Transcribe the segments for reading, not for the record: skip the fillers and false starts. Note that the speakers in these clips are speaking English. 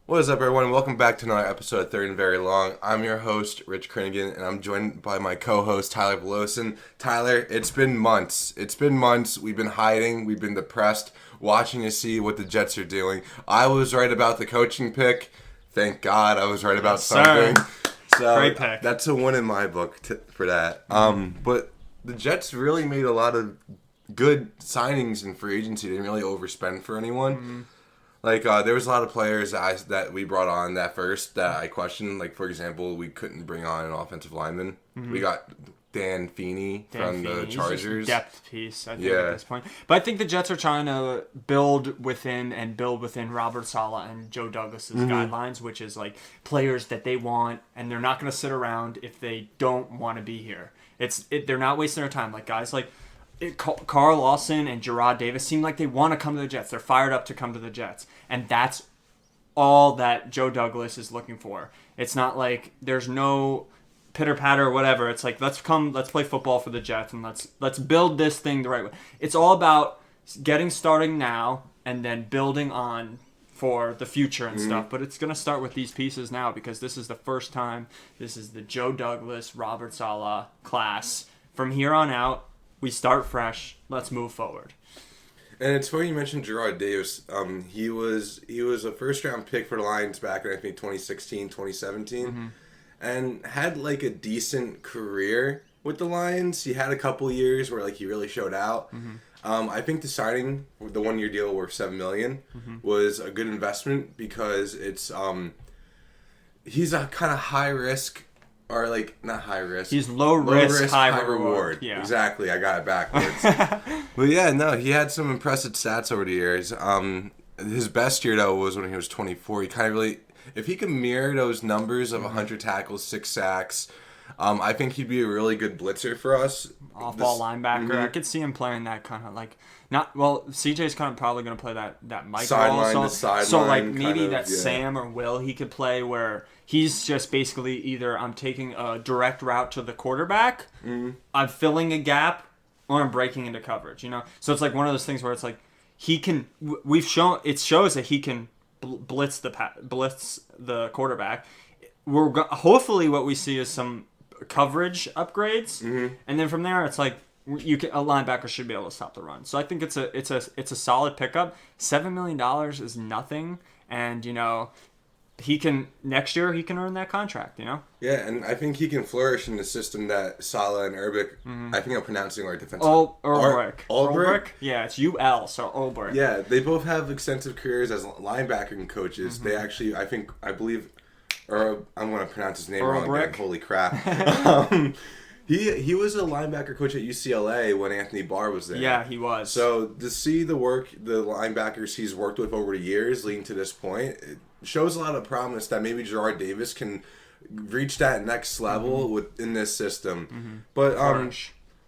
What is up, everyone? Welcome back to another episode of Third and Very Long. I'm your host, Rich Krinnigan, and I'm joined by my co-host, Tyler Velosin. Tyler, it's been months. We've been hiding. We've been depressed, watching to see what the Jets are doing. I was right about the coaching pick. Thank God I was right about something. So great pick. That's a win in my book for that. But the Jets really made a lot of good signings in free agency. They didn't really overspend for anyone. Mm-hmm. Like, there was a lot of players that we brought on that I questioned. Like, for example, we couldn't bring on an offensive lineman. Mm-hmm. We got Dan Feeney from the Chargers. He's just a depth piece, I think, at this point. But I think the Jets are trying to build within Robert Saleh and Joe Douglas's guidelines, which is, like, players that they want, and they're not going to sit around if they don't want to be here. They're not wasting their time. Like, guys like Carl Lawson and Jarrad Davis seem like they want to come to the Jets. They're fired up to come to the Jets. And that's all that Joe Douglas is looking for. It's not like there's no pitter-patter or whatever. It's like, let's play football for the Jets, and let's build this thing the right way. It's all about getting starting now and then building on for the future and stuff. But it's going to start with these pieces now because this is the first time. This is the Joe Douglas, Robert Saleh class. From here on out, we start fresh. Let's move forward. And it's funny you mentioned Jarrad Davis. He was a first-round pick for the Lions back in, I think, 2016, 2017. And had, like, a decent career with the Lions. He had a couple years where, like, he really showed out. I think the signing, the one-year deal worth $7 million, was a good investment because it's he's a kind of high-risk. Or, like, not high risk. He's low risk, high reward. Yeah. Exactly. I got it backwards. But, yeah, no, he had some impressive stats over the years. His best year, though, was when he was 24. He kind of really... If he could mirror those numbers of 100 tackles, 6 sacks, I think he'd be a really good blitzer for us. Off-ball linebacker. I could see him playing that kind of, like... CJ's kind of probably going to play that Mike sideline role. To sideline. So, like, maybe Sam or Will he could play where... He's just basically either I'm taking a direct route to the quarterback, I'm filling a gap, or I'm breaking into coverage, you know? So it's like one of those things where it's like he can it shows that he can blitz the quarterback. Hopefully what we see is some coverage upgrades, and then from there it's like a linebacker should be able to stop the run. So I think it's a solid pickup. $7 million is nothing, and you know, next year he can earn that contract, you know? Yeah, and I think he can flourish in the system that Saleh and Urbic, I think I'm pronouncing our defensive... Ulbrich? Yeah, it's UL, so Ulbrich. Yeah, they both have extensive careers as linebacking coaches. They actually, I believe, or I'm going to pronounce his name wrong again, holy crap. He was a linebacker coach at UCLA when Anthony Barr was there. Yeah, he was. So to see the linebackers he's worked with over the years leading to this point, it shows a lot of promise that maybe Jarrad Davis can reach that next level within this system. But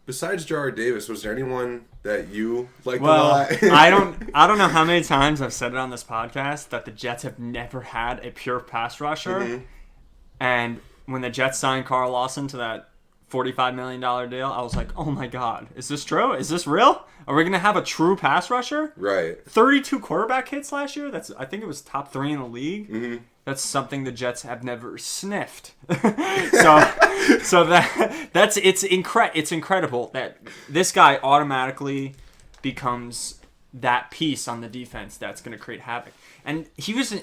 besides Jarrad Davis, was there anyone that you liked a lot? I don't know how many times I've said it on this podcast that the Jets have never had a pure pass rusher. And when the Jets signed Carl Lawson to that $45 million deal, I was like, oh my God, is this true? Is this real? Are we going to have a true pass rusher? Right. 32 quarterback hits last year? I think it was top 3 in the league. That's something the Jets have never sniffed. It's incredible that this guy automatically becomes that piece on the defense that's going to create havoc. And he was in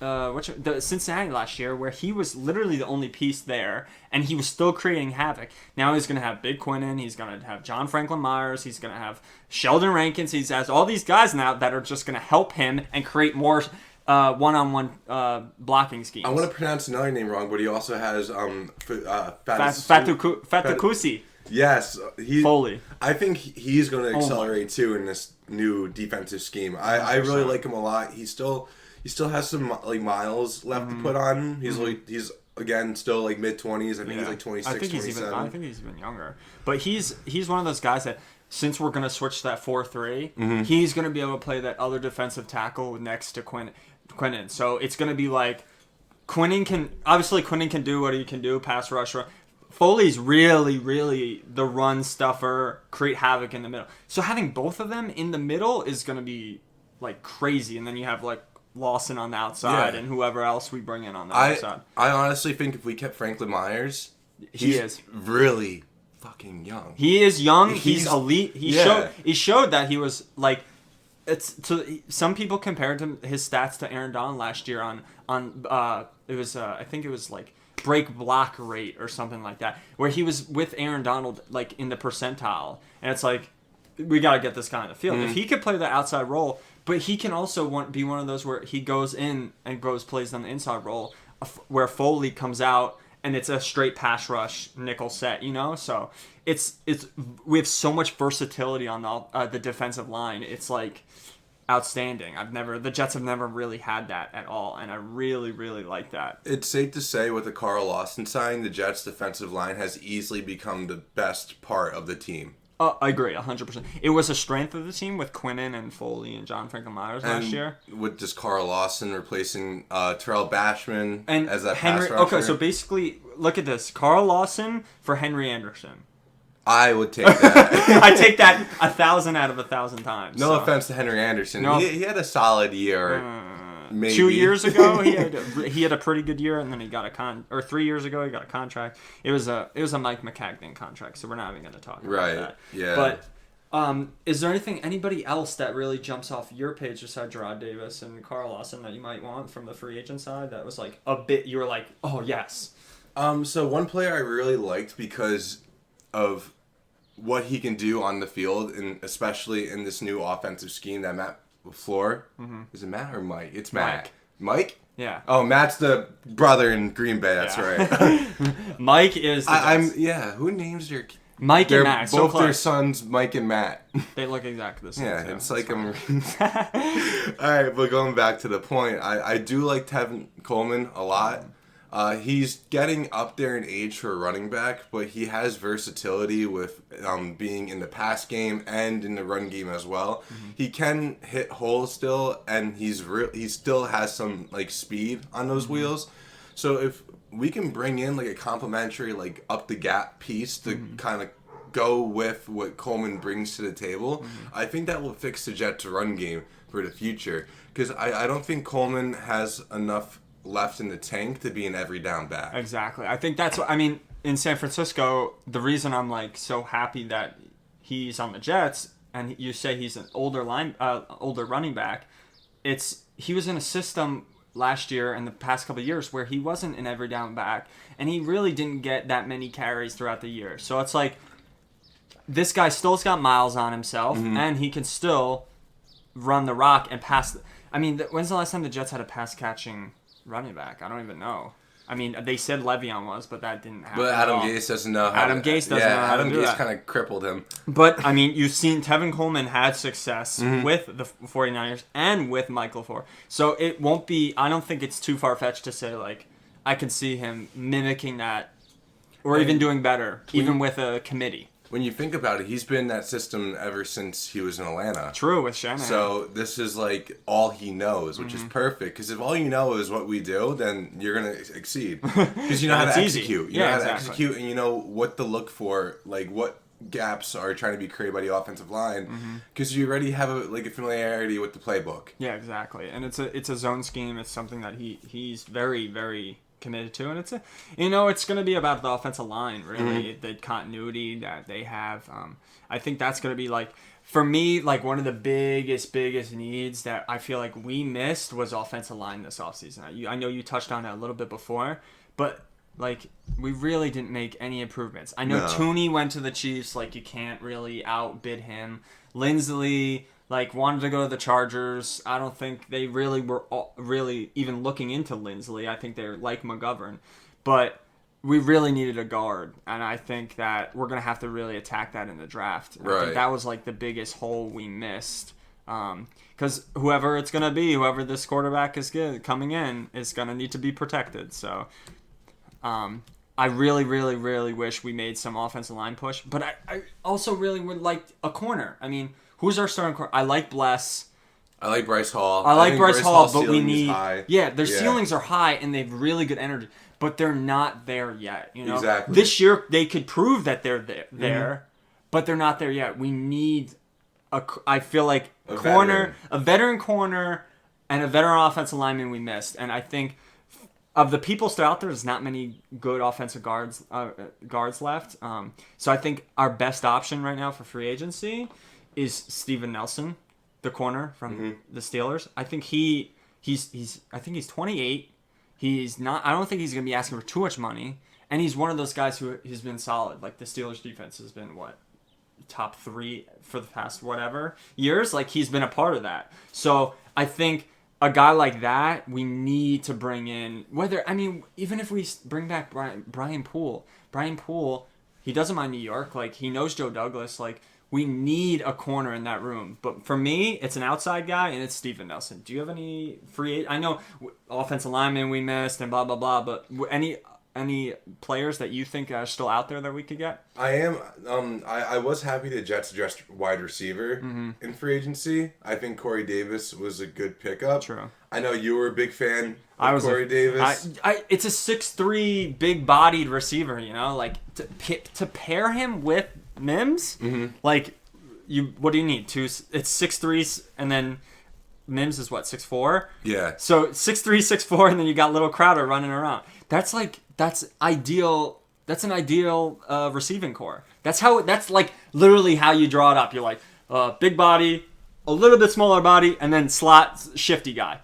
the Cincinnati last year, where he was literally the only piece there, and he was still creating havoc. Now he's going to have Big Quinnen, he's going to have John Franklin Myers, he's going to have Sheldon Rankins, he has all these guys now that are just going to help him and create more one-on-one blocking schemes. I want to pronounce another name wrong, but he also has Fatukusi. Yes, Foley. I think he's going to accelerate too in this new defensive scheme. I really like him a lot. He still has some like miles left to put on him. He's again still like mid-20s. I think he's like 26, 27. I think he's even younger. But he's one of those guys that, since we're going to switch to that 4-3, he's going to be able to play that other defensive tackle next to Quinnen. So it's going to be like Quinnen can do what he can do, pass rush. Foley's really, really the run stuffer, create havoc in the middle. So having both of them in the middle is going to be like crazy. And then you have like Lawson on the outside and whoever else we bring in on the outside. I honestly think if we kept Franklin Myers, he's really fucking young. He is young. He's elite. He showed that he was like. Some people compared his stats to Aaron Donald last year on it was I think it was like break block rate or something like that, where he was with Aaron Donald like in the percentile, and it's like we got to get this guy on the field. If he could play the outside role, but he can also be one of those where he goes in and plays on the inside role, where Foley comes out and it's a straight pass rush nickel set, so it's we have so much versatility on the defensive line. It's like outstanding. The Jets have never really had that at all, and I really, really like that. It's safe to say with the Carl Lawson signing, the Jets' defensive line has easily become the best part of the team. I agree, 100%. It was a strength of the team with Quinnen and Foley and John Franklin Myers last year. With just Carl Lawson replacing Terrell Bashman as that pass rusher. Okay, so basically, look at this. Carl Lawson for Henry Anderson. I would take that. I take that 1,000 out of 1,000 times. No offense to Henry Anderson. No. He had a solid year. Maybe. 2 years ago, he had a pretty good year, and then he got 3 years ago, he got a contract. It was a Mike McCagnon contract, so we're not even going to talk about that. Yeah. But is there anybody else that really jumps off your page besides Gerard Davis and Carl Lawson that you might want from the free agent side that was like a bit, you were like, oh yes? So one player I really liked because of what he can do on the field, and especially in this new offensive scheme that Matt LaFleur. Is it Matt or Mike? It's Matt. Mike? Yeah. Oh, Matt's the brother in Green Bay. That's right. Mike is. Who names their? Mike and Matt. Both their sons, Mike and Matt. They look exactly the same. Yeah, it's like I'm. All right, but going back to the point, I do like Tevin Coleman a lot. He's getting up there in age for a running back, but he has versatility with being in the pass game and in the run game as well. He can hit holes still, and he still has some like speed on those wheels. So if we can bring in like a complementary like up the gap piece to kind of go with what Coleman brings to the table, I think that will fix the Jets' run game for the future. Because I don't think Coleman has enough left in the tank to be an every down back. Exactly. I think that's what I mean. In San Francisco, the reason I'm like so happy that he's on the Jets, and you say he's an older running back, he was in a system last year and the past couple of years where he wasn't an every down back, and he really didn't get that many carries throughout the year. So it's like this guy still's got miles on himself, and he can still run the rock and pass. I mean, when's the last time the Jets had a pass catching running back? I don't even know. I mean, they said Le'Veon was, but that didn't happen. But Adam Gase doesn't know how Adam Gase doesn't know how to do that. Adam Gase kind of crippled him. But, I mean, you've seen Tevin Coleman had success with the 49ers and with Mike LaFleur. So it won't be, I don't think it's too far-fetched to say, like, I can see him mimicking that or even doing better, even with a committee. When you think about it, he's been in that system ever since he was in Atlanta. True, with Shanahan. So this is like all he knows, which is perfect. Because if all you know is what we do, then you're going to exceed. Because you know how to execute. You know how to execute, and you know what to look for, like what gaps are trying to be created by the offensive line. Because you already have a familiarity with the playbook. Yeah, exactly. And it's a zone scheme. It's something that he's very, very committed to, and it's going to be about the offensive line, really, the continuity that they have. I think that's going to be like, for me, like one of the biggest needs that I feel like we missed was offensive line this offseason. I know you touched on it a little bit before, but like we really didn't make any improvements. I know Tooney went to the Chiefs, like you can't really outbid him. Lindsley wanted to go to the Chargers. I don't think they really were really even looking into Lindsley. I think they're like McGovern. But we really needed a guard, and I think that we're going to have to really attack that in the draft. Right. I think that was like the biggest hole we missed. Because whoever it's going to be, whoever this quarterback is coming in, is going to need to be protected. So I really, really, really wish we made some offensive line push. But I also really would like a corner. I mean, who's our starting corner? I like Bless. I like Bryce Hall. I like Bryce Hall, but we need... their ceilings are high, and they have really good energy. But they're not there yet. Exactly. This year, they could prove that they're there, but they're not there yet. We need, I feel like, a veteran corner, and a veteran offensive lineman we missed. And I think of the people still out there, there's not many good offensive guards left. So I think our best option right now for free agency is Steven Nelson, the corner from the Steelers. I think he's 28. He's not. I don't think he's going to be asking for too much money, and he's one of those guys who has been solid. Like the Steelers defense has been top 3 for the past whatever years. Like he's been a part of that. So I think a guy like that we need to bring in. Even if we bring back Brian Poole, he doesn't mind New York. Like he knows Joe Douglas. Like we need a corner in that room. But for me, it's an outside guy, and it's Steven Nelson. Do you have any I know offensive linemen we missed and blah blah blah. But any players that you think are still out there that we could get? I am. I was happy the Jets addressed wide receiver in free agency. I think Corey Davis was a good pickup. True. I know you were a big fan of Corey Davis. It's a 6'3", big-bodied receiver. You know, like to pair him with Mims. Like what do you need? It's 6'3", and then Mims is what, 6'4"? Yeah. So 6'3", 6'4", and then you got little Crowder running around. That's ideal. That's an ideal receiving core. That's like literally how you draw it up. You're like big body, a little bit smaller body, and then slot shifty guy.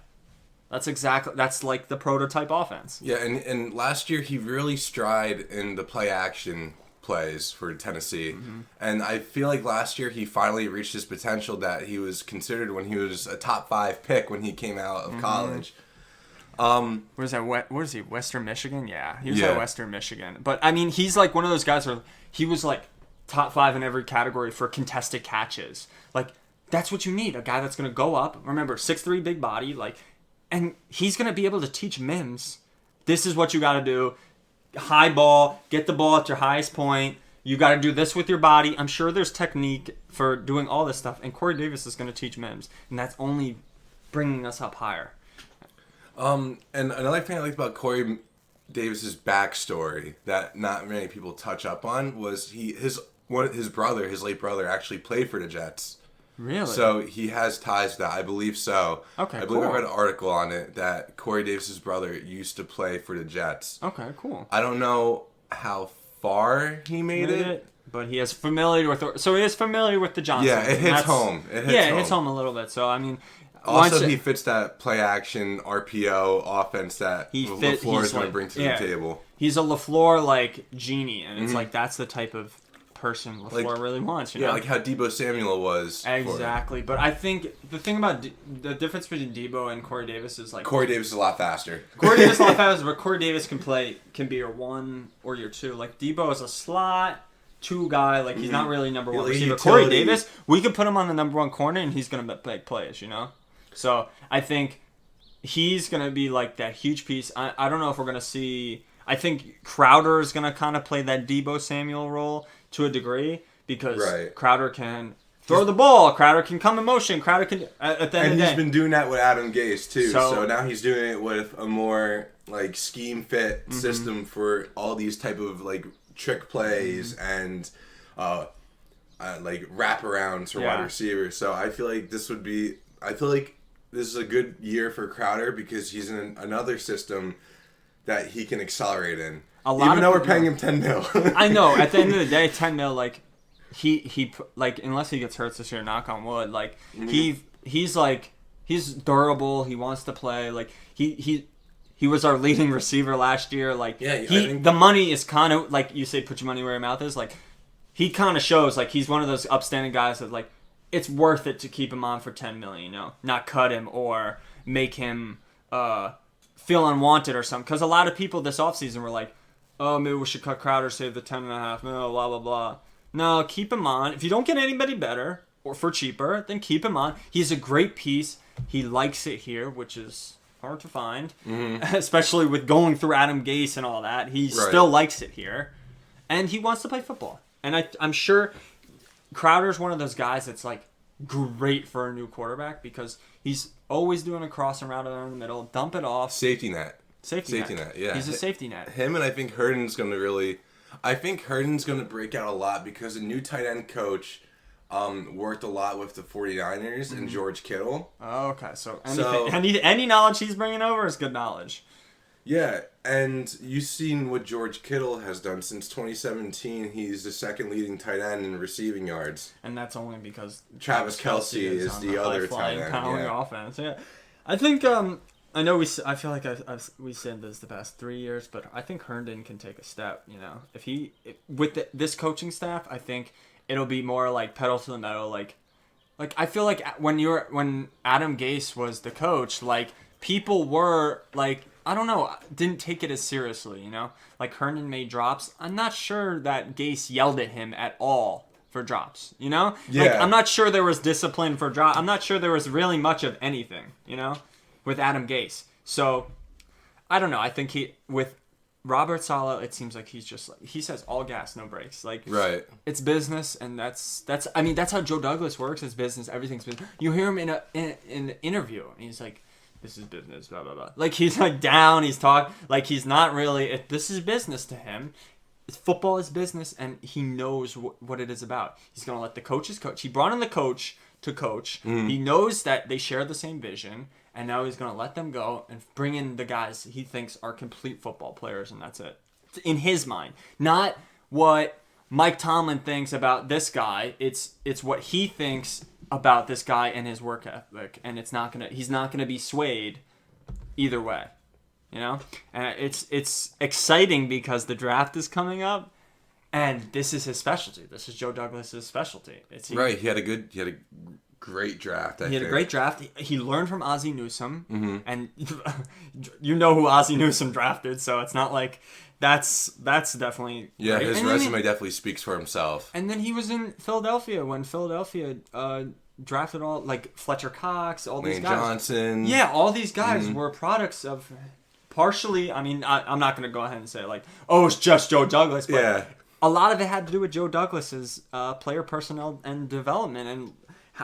That's like the prototype offense. Yeah, and last year he really stride in the play action plays for Tennessee. And I feel like last year he finally reached his potential that he was considered when he was a top 5 pick when he came out of college. Where's that? Where is he? Western Michigan? Yeah, he was at Western Michigan. But I mean, he's like one of those guys where he was like top 5 in every category for contested catches. Like that's what you need, a guy that's going to go up. Remember, 6'3", big body, and he's going to be able to teach Mims. This is what you got to do. High ball, get the ball at your highest point. You got to do this with your body. I'm sure there's technique for doing all this stuff, and Corey Davis is going to teach Mims, and that's only bringing us up higher. And another thing I liked about Corey Davis's backstory that not many people touch up on was his late brother, actually played for the Jets. Really? So he has ties to that. I believe so. Okay, I believe I read an article on it that Corey Davis's brother used to play for the Jets. Okay, cool. I don't know how far he made it. But he is familiar with the Johnsons. Yeah, it hits home. It hits home a little bit. So, I mean... Also, he fits that play-action RPO offense that LaFleur is going to bring to the table. He's a LaFleur, genie, and it's that's the type of person LaFleur really wants, you know? Yeah, like how Deebo Samuel was. Exactly. But I think the thing about the difference between Deebo and Corey Davis is, Corey Davis is a lot faster. Corey Davis is a lot faster, but Corey Davis can be your 1 or your 2. Like, Deebo is a slot... 2 guy, he's not really number 1 receiver. Corey Davis, we could put him on the number 1 corner, and he's going to make plays, you know? So, I think he's going to be, that huge piece. I don't know if we're going to see... I think Crowder is going to kind of play that Deebo Samuel role to a degree, because Crowder can throw the ball, Crowder can come in motion, Crowder can... At the end of the day... And he's been doing that with Adam Gase, too. So now he's doing it with a more, scheme-fit system for all these type of, trick plays and wraparounds for wide receivers. So I feel like this is a good year for Crowder because he's in another system that he can accelerate in. Even though we're paying him $10 million. I know. At the end of the day, $10 million, he unless he gets hurt this year, knock on wood, he's durable. He wants to play. He was our leading receiver last year. The money is kind of, you say, put your money where your mouth is. He kind of shows, he's one of those upstanding guys that, it's worth it to keep him on for $10 million, not cut him or make him feel unwanted or something. Because a lot of people this offseason were like, oh, maybe we should cut Crowder, save the $10.5 million, blah, blah, blah. No, keep him on. If you don't get anybody better or for cheaper, then keep him on. He's a great piece. He likes it here, which is... hard to find, especially with going through Adam Gase and all that. He still likes it here, and he wants to play football. And I'm sure Crowder's one of those guys that's great for a new quarterback because he's always doing a crossing route in the middle, dump it off. Safety net. Yeah. He's a safety net. Him and I think Herndon's going to break out a lot because a new tight end coach worked a lot with the 49ers and George Kittle. Oh, okay. So any knowledge he's bringing over is good knowledge. Yeah, and you've seen what George Kittle has done since 2017. He's the second leading tight end in receiving yards. And that's only because Travis Kelce is the other tight end. Offense. Yeah. I think I know I feel like we said this the past 3 years, but I think Herndon can take a step. You know, with this coaching staff, I think it'll be more like pedal to the metal. Like I feel like when Adam Gase was the coach, like people were like, I don't know, didn't take it as seriously. You know, like Herndon made drops. I'm not sure that Gase yelled at him at all for drops. You know, like I'm not sure there was discipline for drop. I'm not sure there was really much of anything. You know. With Adam Gase. So, I don't know. I think with Robert Saleh, it seems like he's just like, he says all gas, no brakes. Like, right. It's business, and that's how Joe Douglas works. It's business. Everything's business. You hear him in an interview, and he's like, this is business, blah, blah, blah. Like, he's like down, he's talking, like he's not really, this is business to him. Football is business, and he knows what it is about. He's going to let the coaches coach. He brought in the coach to coach. He knows that they share the same vision. And now he's going to let them go and bring in the guys he thinks are complete football players, and that's it. In his mind. Not what Mike Tomlin thinks about this guy. It's what he thinks about this guy and his work ethic. And he's not going to be swayed either way. You know? And it's exciting because the draft is coming up. And this is his specialty. This is Joe Douglas's specialty. Right. He had a great draft. He had a great draft. He learned from Ozzie Newsome, and you know who Ozzie Newsome drafted, so it's not like that's definitely great. His resume definitely speaks for himself. And then he was in Philadelphia when Philadelphia drafted all like Fletcher Cox, all these Lane guys. Johnson. Yeah, all these guys were products of partially. I mean, I'm not going to go ahead and say like, oh, it's just Joe Douglas, but a lot of it had to do with Joe Douglas's player personnel and development and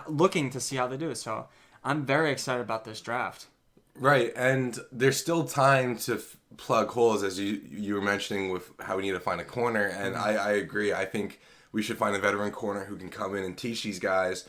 looking to see how they do it. So I'm very excited about this draft. Right, and there's still time to plug holes, as you were mentioning with how we need to find a corner, and I agree. I think we should find a veteran corner who can come in and teach these guys.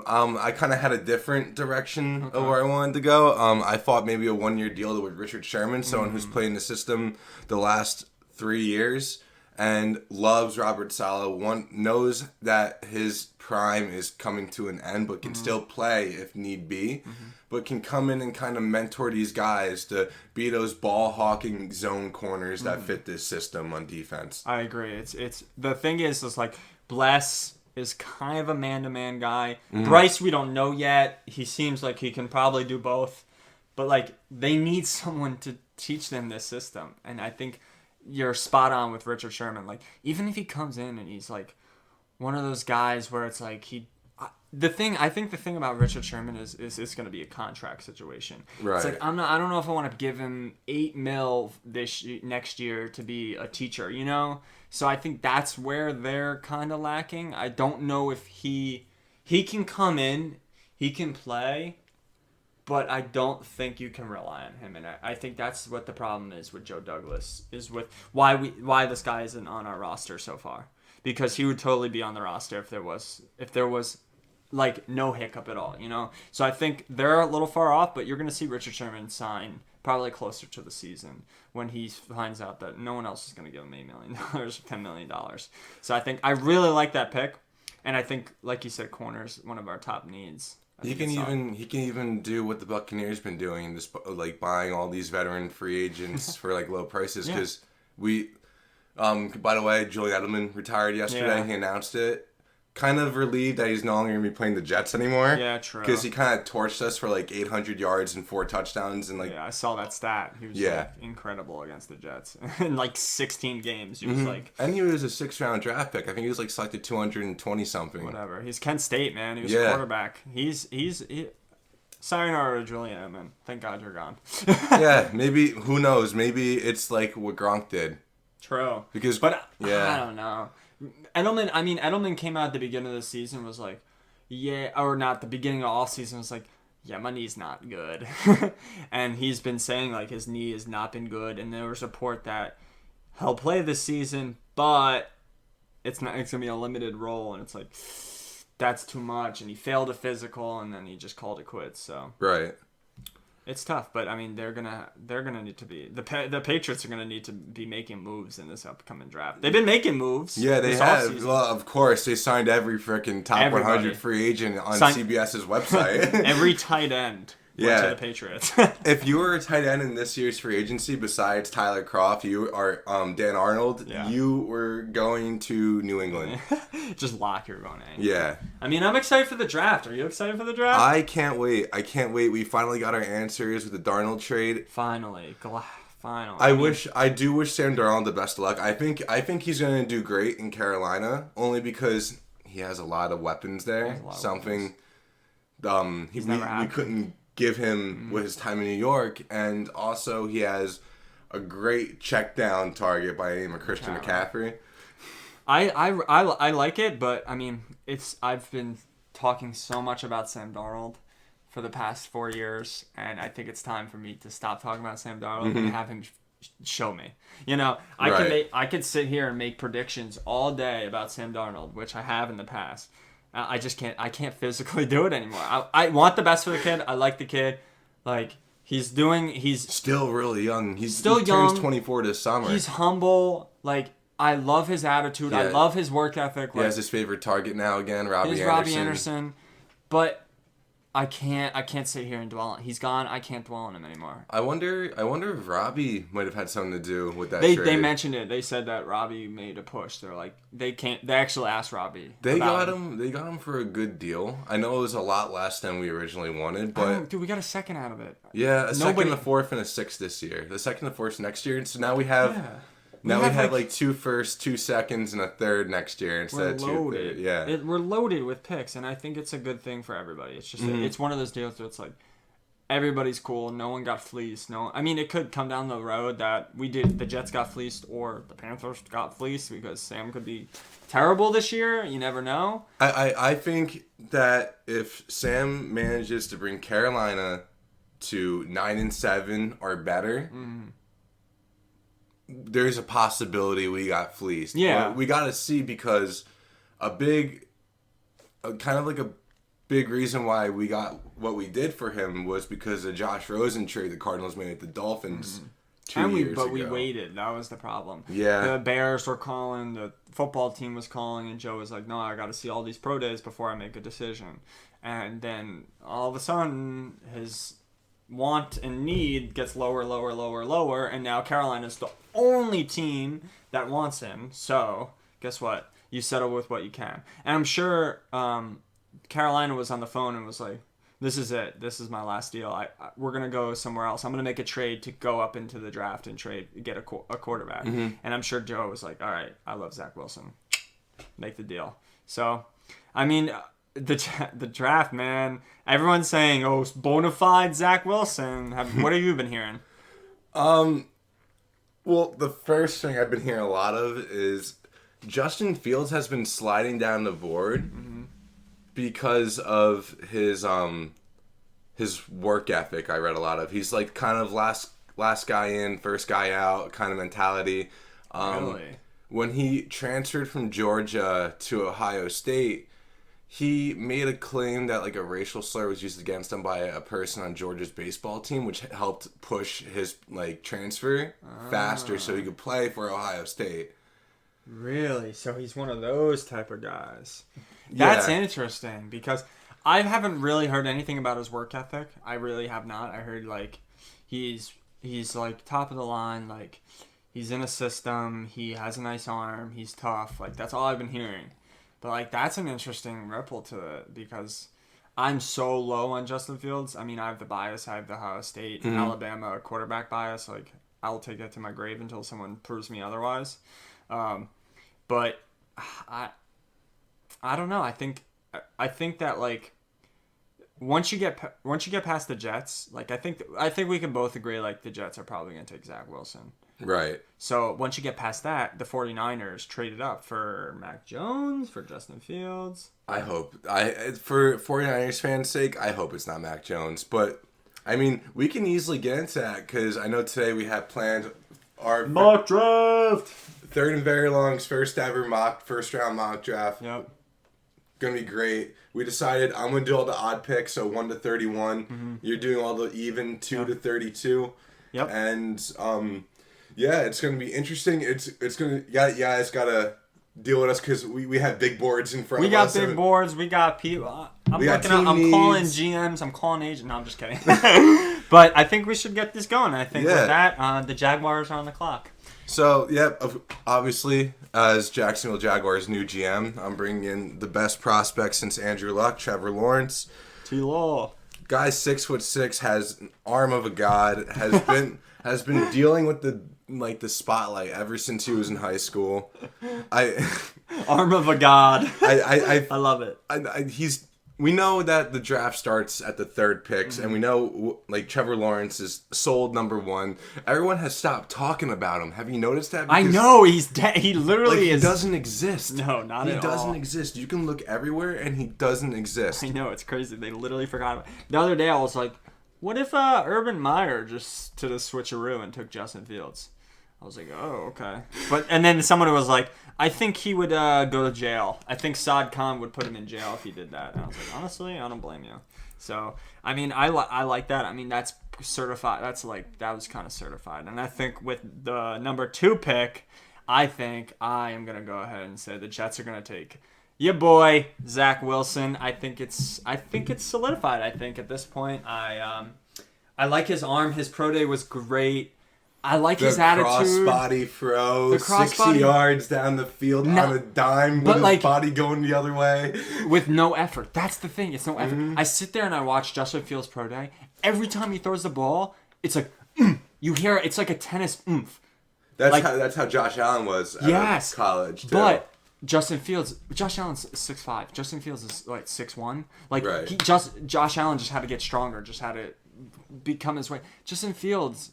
I kind of had a different direction of where I wanted to go. I thought maybe a 1-year deal with Richard Sherman, someone who's played in the system the last 3 years and loves Robert Saleh, knows that his prime is coming to an end, but can still play if need be, but can come in and kind of mentor these guys to be those ball-hawking zone corners that fit this system on defense. I agree. It's the thing is like Bless is kind of a man-to-man guy. Bryce, we don't know yet. He seems like he can probably do both, but like they need someone to teach them this system, and I think you're spot on with Richard Sherman. Like, even if he comes in and he's like one of those guys where it's like I think the thing about Richard Sherman is it's going to be a contract situation. Right. It's like I don't know if I want to give him $8 million next year to be a teacher, you know? So I think that's where they're kind of lacking. I don't know if he can come in, he can play, but I don't think you can rely on him, and I think that's what the problem is with Joe Douglas, is with why this guy isn't on our roster so far, because he would totally be on the roster if there was like no hiccup at all, you know. So I think they're a little far off, but you're gonna see Richard Sherman sign probably closer to the season when he finds out that no one else is gonna give him $8 million or $10 million. So I think I really like that pick, and I think, like you said, corner's one of our top needs. He can even do what the Buccaneers been doing, this like buying all these veteran free agents for like low prices. Because we, by the way, Julian Edelman retired yesterday. Yeah. He announced it. Kind of relieved that he's no longer going to be playing the Jets anymore. Yeah, true. Because he kind of torched us for like 800 yards and 4 touchdowns and like. Yeah, I saw that stat. He was like incredible against the Jets in like 16 games. He was like. And he was a 6th-round draft pick. I think he was like selected 220 something. Whatever. He's Kent State, man. He was a quarterback. Sayonara to Julian Edelman. Thank God you're gone. Yeah, maybe. Who knows? Maybe it's like what Gronk did. True. But I don't know. Edelman came out at the beginning of the season, was like, or not the beginning of off season, was like, yeah, my knee's not good. And he's been saying like his knee has not been good, and there was a report that he'll play this season, but it's gonna be a limited role, and it's like, that's too much, and he failed a physical, and then he just called it quits. So Right. it's tough, but I mean they're gonna need to be the Patriots are gonna need to be making moves in this upcoming draft. They've been making moves. Yeah, they this have. offseason. Well, of course, they signed every freaking top Everybody. 100 free agent on Signed- CBS's website. Every tight end went Yeah. to the Patriots. If you were a tight end in this year's free agency, besides Tyler Kroft, you are Dan Arnold. Yeah. You were going to New England. Just lock your going in. Yeah. I mean, I'm excited for the draft. Are you excited for the draft? I can't wait. We finally got our answers with the Darnold trade. Finally. Finally. I do wish Sam Darnold the best of luck. I think he's going to do great in Carolina, only because he has a lot of weapons there. Something we couldn't give him with his time in New York, and also he has a great check down target by the name of Christian McCaffrey. I like it, but I mean, I've been talking so much about Sam Darnold for the past 4 years, and I think it's time for me to stop talking about Sam Darnold and have him show me. You know, I could sit here and make predictions all day about Sam Darnold, which I have in the past. I just can't. I can't physically do it anymore. I want the best for the kid. I like the kid. Like he's still really young. He young. Turns 24 this summer. He's humble. Like I love his attitude. Yeah. I love his work ethic. He has his favorite target now again, Robbie Anderson. But I can't sit here and dwell on. He's gone. I can't dwell on him anymore. I wonder if Robbie might have had something to do with that. They mentioned it. They said that Robbie made a push. They're like they actually asked Robbie. They got him for a good deal. I know it was a lot less than we originally wanted, but dude, we got a second out of it. Yeah, second, a fourth, and a sixth this year. The second, the fourth next year. So now we have. Yeah. Now we have like 2 firsts, 2 seconds, and a third next year instead of 2 thirds. Yeah. We're loaded with picks, and I think it's a good thing for everybody. It's just it's one of those deals where it's like everybody's cool. No one got fleeced. I mean, it could come down the road that the Jets got fleeced or the Panthers got fleeced because Sam could be terrible this year. You never know. I think that if Sam manages to bring Carolina to 9-7 or better. There's a possibility we got fleeced. Yeah. But we got to see because a big reason why we got what we did for him was because of Josh Rosen trade the Cardinals made at the Dolphins 2 years ago. But we waited. That was the problem. Yeah. The Bears were calling, the football team was calling, and Joe was like, no, I got to see all these pro days before I make a decision. And then all of a sudden, his want and need gets lower, and now Carolina's the only team that wants him. So guess what? You settle with what you can. And I'm sure Carolina was on the phone and was like, this is it. This is my last deal. We're going to go somewhere else. I'm going to make a trade to go up into the draft and get a quarterback. And I'm sure Joe was like, all right, I love Zach Wilson. Make the deal. So, I mean, the draft, man. Everyone's saying, oh, bona fide Zach Wilson. What have you been hearing? Well, the first thing I've been hearing a lot of is Justin Fields has been sliding down the board because of his work ethic. I read a lot of. He's like kind of last guy in, first guy out kind of mentality. Really? When he transferred from Georgia to Ohio State, he made a claim that like a racial slur was used against him by a person on Georgia's baseball team, which helped push his like transfer faster so he could play for Ohio State. Really? So he's one of those type of guys. That's interesting because I haven't really heard anything about his work ethic. I really have not. I heard like he's like top of the line, like he's in a system, he has a nice arm, he's tough. Like that's all I've been hearing. But, like, that's an interesting ripple to it because I'm so low on Justin Fields. I mean, I have the bias. I have the Ohio State, Alabama quarterback bias. Like, I'll take that to my grave until someone proves me otherwise. But I don't know. I think that, like, once you get past the Jets, like, I think we can both agree, like, the Jets are probably going to take Zach Wilson. Right. So once you get past that, the 49ers traded up for Mac Jones, for Justin Fields. I hope. For 49ers fans' sake, I hope it's not Mac Jones. But, I mean, we can easily get into that because I know today we have planned our mock draft. Third and very long's first round mock draft. Yep. Gonna be great. We decided I'm gonna do all the odd picks, so 1 to 31. Mm-hmm. You're doing all the even 2 to 32. Yep. And yeah, it's gonna be interesting. It's gonna it's gotta deal with us because we have big boards in front of us. We got big boards. We got people. I'm calling GMs. I'm calling agents. No, I'm just kidding. But I think we should get this going. I think with that, the Jaguars are on the clock. So, obviously, as Jacksonville Jaguars' new GM, I'm bringing in the best prospect since Andrew Luck, Trevor Lawrence. T-Law. Guy 6'6", has an arm of a god, has been dealing with the spotlight ever since he was in high school. Arm of a god. I love it. We know that the draft starts at the 3rd picks, and we know Trevor Lawrence is sold number 1. Everyone has stopped talking about him. Have you noticed that? I know he's dead. He literally is. He doesn't exist. No, not at all. He doesn't exist. You can look everywhere, and he doesn't exist. I know, it's crazy. They literally forgot about it. The other day, I was like, what if Urban Meyer just did a switcheroo and took Justin Fields? I was like, oh, okay. And then someone was like, I think he would go to jail. I think Saad Khan would put him in jail if he did that. And I was like, honestly, I don't blame you. So, I mean, I like that. I mean, that's certified. That was kind of certified. And I think with the number 2 pick, I think I am going to go ahead and say the Jets are going to take your boy, Zach Wilson. I think it's solidified. I think at this point, I like his arm. His pro day was great. I like his attitude. The crossbody throw, 60 yards down the field on a dime with his body going the other way. With no effort. That's the thing. It's no effort. Mm-hmm. I sit there and I watch Justin Fields' pro day. Every time he throws the ball, it's like, you hear it. It's like a tennis oomph. That's how Josh Allen was at college, too. But Josh Allen's 6'5". Justin Fields is 6'1". Right. Josh Allen just had to get stronger, just had to become his way. Justin Fields...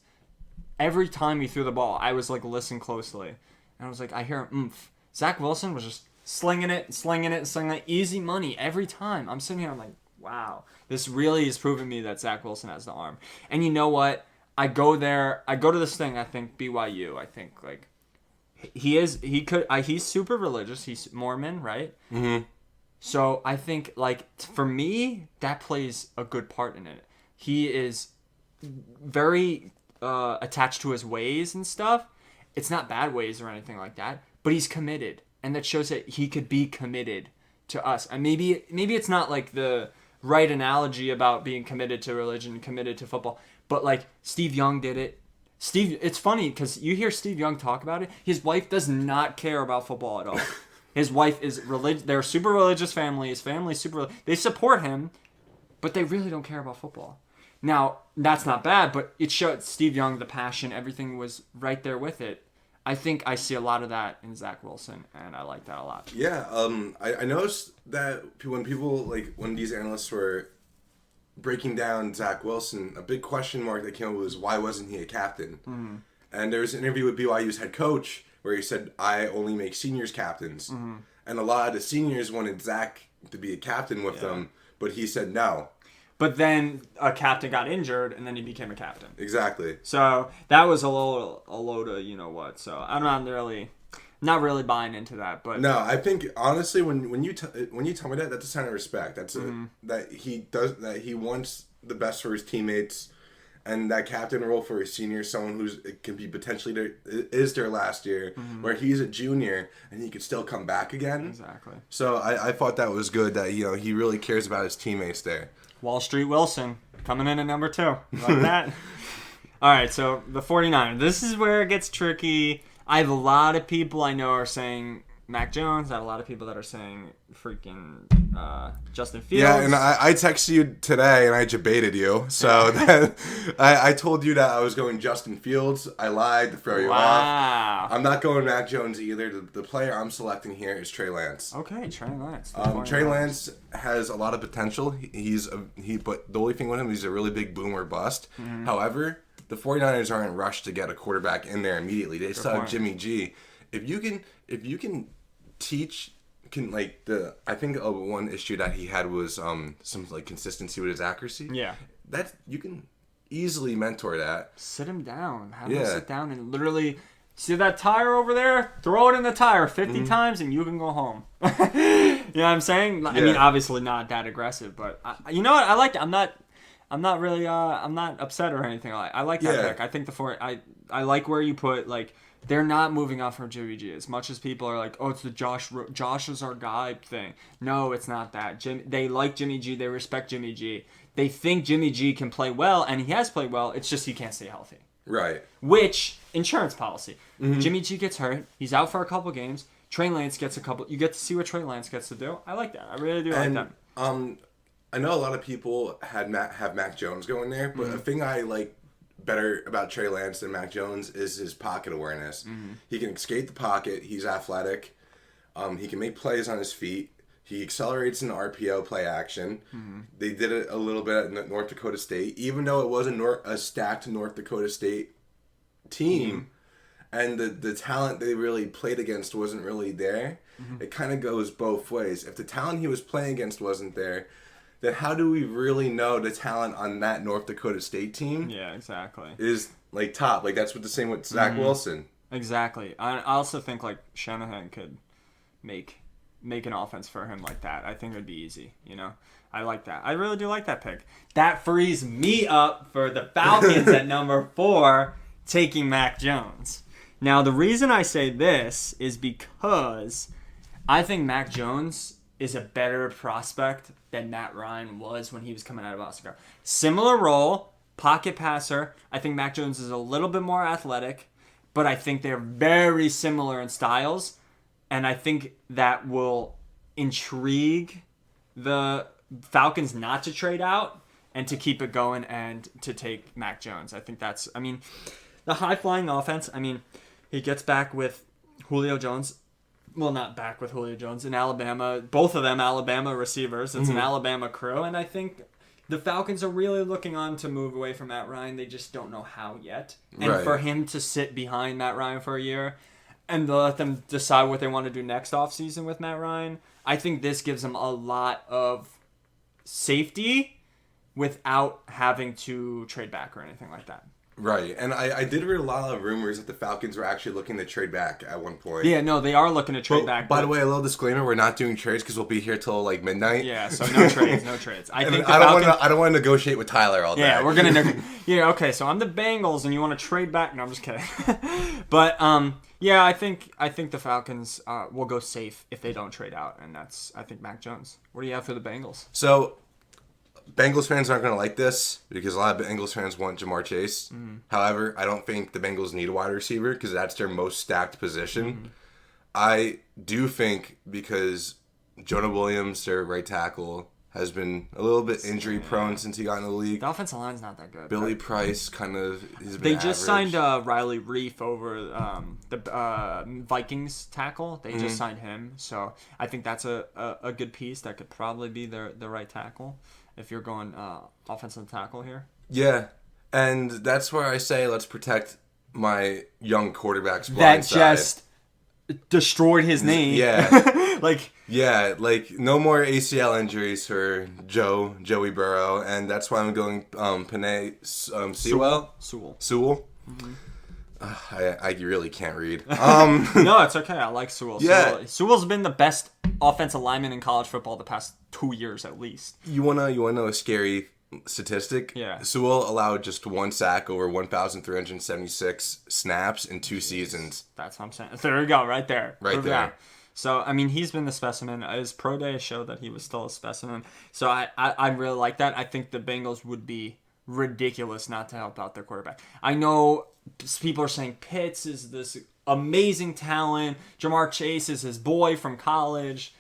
Every time he threw the ball, I was listen closely. And I was like, I hear him, oomph. Zach Wilson was just slinging it. Easy money every time. I'm sitting here, I'm like, wow. This really is proving me that Zach Wilson has the arm. And you know what? I go to this thing, I think, BYU. I think, he's super religious. He's Mormon, right? Mm-hmm. So I think, for me, that plays a good part in it. He is very... attached to his ways and stuff. It's not bad ways or anything like that, but he's committed, and that shows that he could be committed to us. And maybe it's not the right analogy about being committed to religion, committed to football, but Steve Young did it. It's funny because you hear Steve Young talk about it. His wife does not care about football at all. His wife is religious. They're a super religious family. His family's super. They support him, but they really don't care about football. Now, that's not bad, but it showed Steve Young, the passion, everything was right there with it. I think I see a lot of that in Zach Wilson, and I like that a lot. Yeah, I noticed that when these analysts were breaking down Zach Wilson, a big question mark that came up was, why wasn't he a captain? Mm-hmm. And there was an interview with BYU's head coach where he said, I only make seniors captains. Mm-hmm. And a lot of the seniors wanted Zach to be a captain with them, but he said no. But then a captain got injured, and then he became a captain. Exactly. So that was a load of you know what. So I'm not really buying into that. But no, I think honestly, when you tell me that, that's a sign of respect. That's that he wants the best for his teammates, and that captain role for a senior, someone who's can be potentially is their last year, where he's a junior and he could still come back again. Exactly. So I thought that was good that he really cares about his teammates there. Wall Street Wilson coming in at number 2. Like that. All right, so the 49ers. This is where it gets tricky. I have a lot of people I know are saying Mac Jones. I have a lot of people that are saying freaking Justin Fields. Yeah, and I texted you today and I debated you. So I told you that I was going Justin Fields. I lied to throw you off. I'm not going Mac Jones either. The player I'm selecting here is Trey Lance. Okay, Trey Lance. Trey Lance has a lot of potential. But the only thing with him, he's a really big boomer bust. Mm-hmm. However, the 49ers aren't rushed to get a quarterback in there immediately. They still have Jimmy G. If you can teach, I think one issue that he had was some consistency with his accuracy. Yeah, that you can easily mentor that. Sit him down. Have him sit down and literally see that tire over there. Throw it in the tire 50 times and you can go home. You know what I'm saying? I mean, obviously not that aggressive, but you know what? I like it. I'm not really I'm not upset or anything. I like that pick. I think I like where you put like they're not moving off from Jimmy G as much as people are like, oh, it's the Josh is our guy thing. No, it's not that. They like Jimmy G. They respect Jimmy G. They think Jimmy G can play well, and he has played well. It's just he can't stay healthy. Right. Which insurance policy? Jimmy G gets hurt. He's out for a couple games. Trey Lance gets a couple. You get to see what Trey Lance gets to do. I like that. I really do like that. I know a lot of people have Mac Jones going there, but the thing I like better about Trey Lance than Mac Jones is his pocket awareness. He can skate the pocket. He's athletic. He can make plays on his feet. He accelerates in RPO play action. They did it a little bit at North Dakota State, even though it was a stacked North Dakota State team, and the talent they really played against wasn't really there. It kind of goes both ways. If the talent he was playing against wasn't there, then how do we really know the talent on that North Dakota State team? Yeah, exactly. Is like top. Like that's what the same with Zach Wilson. Exactly. I also think like Shanahan could make an offense for him like that. I think it would be easy. You know, I like that. I really do like that pick. That frees me up for the Falcons at number 4, taking Mac Jones. Now the reason I say this is because I think Mac Jones is a better prospect than Matt Ryan was when he was coming out of Oscar. Similar role, pocket passer. I think Mac Jones is a little bit more athletic, but I think they're very similar in styles, and I think that will intrigue the Falcons not to trade out and to keep it going and to take Mac Jones. I think that's, I mean, the high-flying offense, I mean, he gets back with Julio Jones. Well, not back with Julio Jones in Alabama. Both of them Alabama receivers. It's an Alabama crew. And I think the Falcons are really looking on to move away from Matt Ryan. They just don't know how yet. And for him to sit behind Matt Ryan for a year and let them decide what they want to do next offseason with Matt Ryan, I think this gives them a lot of safety without having to trade back or anything like that. Right, and I did read a lot of rumors that the Falcons were actually looking to trade back at one point. Yeah, no, they are looking to trade back. By the way, a little disclaimer: we're not doing trades because we'll be here till like midnight. Yeah, so no trades, no trades. I don't want to negotiate with Tyler all day. Yeah, we're gonna. Okay, so I'm the Bengals, and you want to trade back? No, I'm just kidding. But yeah, I think the Falcons will go safe if they don't trade out, and that's I think Mac Jones. What do you have for the Bengals? So. Bengals fans aren't going to like this because a lot of Bengals fans want Jamar Chase. However, I don't think the Bengals need a wide receiver because that's their most stacked position. I do think because Jonah Williams, their right tackle, has been a little bit injury prone since he got in the league. The offensive line's not that good. Billy Price kind of has been They average. just signed Riley Reef over the Vikings tackle. They just signed him, so I think that's a good piece that could probably be the right tackle. If you're going offensive tackle here. Yeah, and that's where I say let's protect my young quarterback's blind that side. Just destroyed his name. Yeah. like no more ACL injuries for Joey Burrow, and that's why I'm going Penei Sewell. Sewell. I really can't read. No, it's okay. I like Sewell. Yeah. Sewell's been the best offensive lineman in college football the past 2 years at least. You wanna know a scary statistic? Yeah. Sewell allowed just 1 sack over 1,376 snaps in 2 seasons. That's what I'm saying. There you go, right there. Right Prove there. that. So, I mean, he's been the specimen. His pro day showed that he was still a specimen. So, I really like that. I think the Bengals would be ridiculous not to help out their quarterback. I know people are saying Pitts is this amazing talent. Jamar Chase is his boy from college.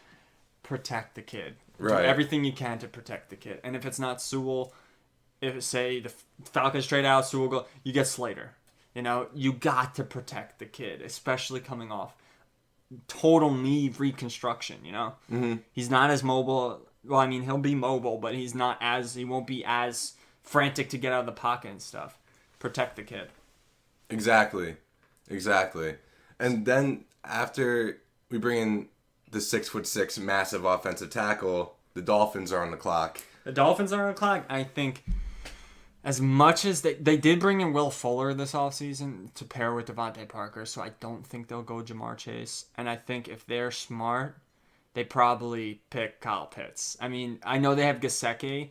Protect the kid. Right. Do everything you can to protect the kid. And if it's not Sewell, if say the Falcons trade out, Sewell go, you get Slater. You know, you got to protect the kid, especially coming off total knee reconstruction, you know? Mm-hmm. He's not as mobile. Well, I mean, he'll be mobile, but he won't be as frantic to get out of the pocket and stuff. Protect the kid. Exactly. And then after we bring in the 6'6" massive offensive tackle, the Dolphins are on the clock. I think as much as they did bring in Will Fuller this offseason to pair with Devontae Parker, so I don't think they'll go Jamar Chase. And I think if they're smart, they probably pick Kyle Pitts. I mean, I know they have Gesicki,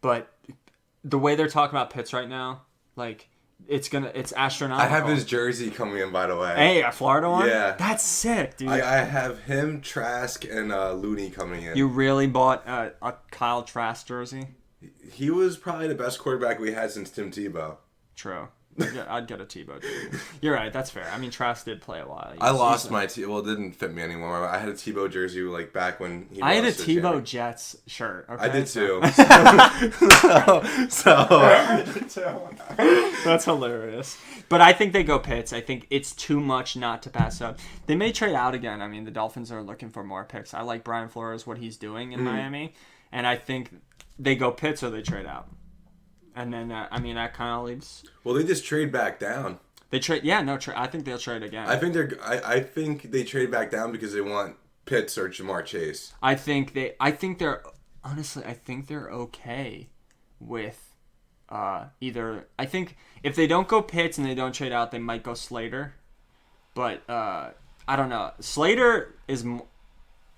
but the way they're talking about Pitts right now, like it's astronomical. I have his jersey coming in, by the way. Hey, a Florida one? Yeah. That's sick, dude. I have him, Trask, and Looney coming in. You really bought a Kyle Trask jersey? He was probably the best quarterback we had since Tim Tebow. True. Yeah, I'd get a Tebow jersey. You're right. That's fair. I mean, Trask did play a while. I lost my Well, it didn't fit me anymore. I had a Tebow jersey like back when he. I had a Tebow Jets shirt. Okay? I did too. That's hilarious. But I think they go Pitts. I think it's too much not to pass up. They may trade out again. I mean, the Dolphins are looking for more picks. I like Brian Flores, what he's doing in Miami, and I think they go Pitts or they trade out. And then, that kind of leaves. Well, they just trade back down. They trade, I think they'll trade again. I think they trade back down because they want Pitts or Jamar Chase. I think they're okay with either. I think if they don't go Pitts and they don't trade out, they might go Slater. But I don't know. Slater is.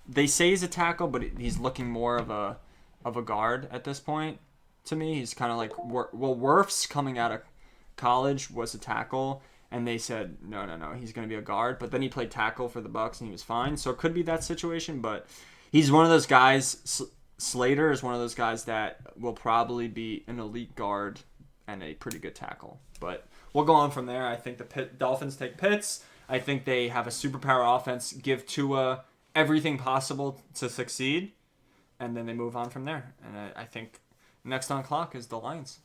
They say he's a tackle, but he's looking more of a guard at this point. To me, he's kind of like Wirfs coming out of college was a tackle, and they said no, he's going to be a guard. But then he played tackle for the Bucs, and he was fine. So it could be that situation, but he's one of those guys. Slater is one of those guys that will probably be an elite guard and a pretty good tackle. But we'll go on from there. I think the Dolphins take Pitts. I think they have a superpower offense, give Tua everything possible to succeed, and then they move on from there. And I think next on clock is the Lions.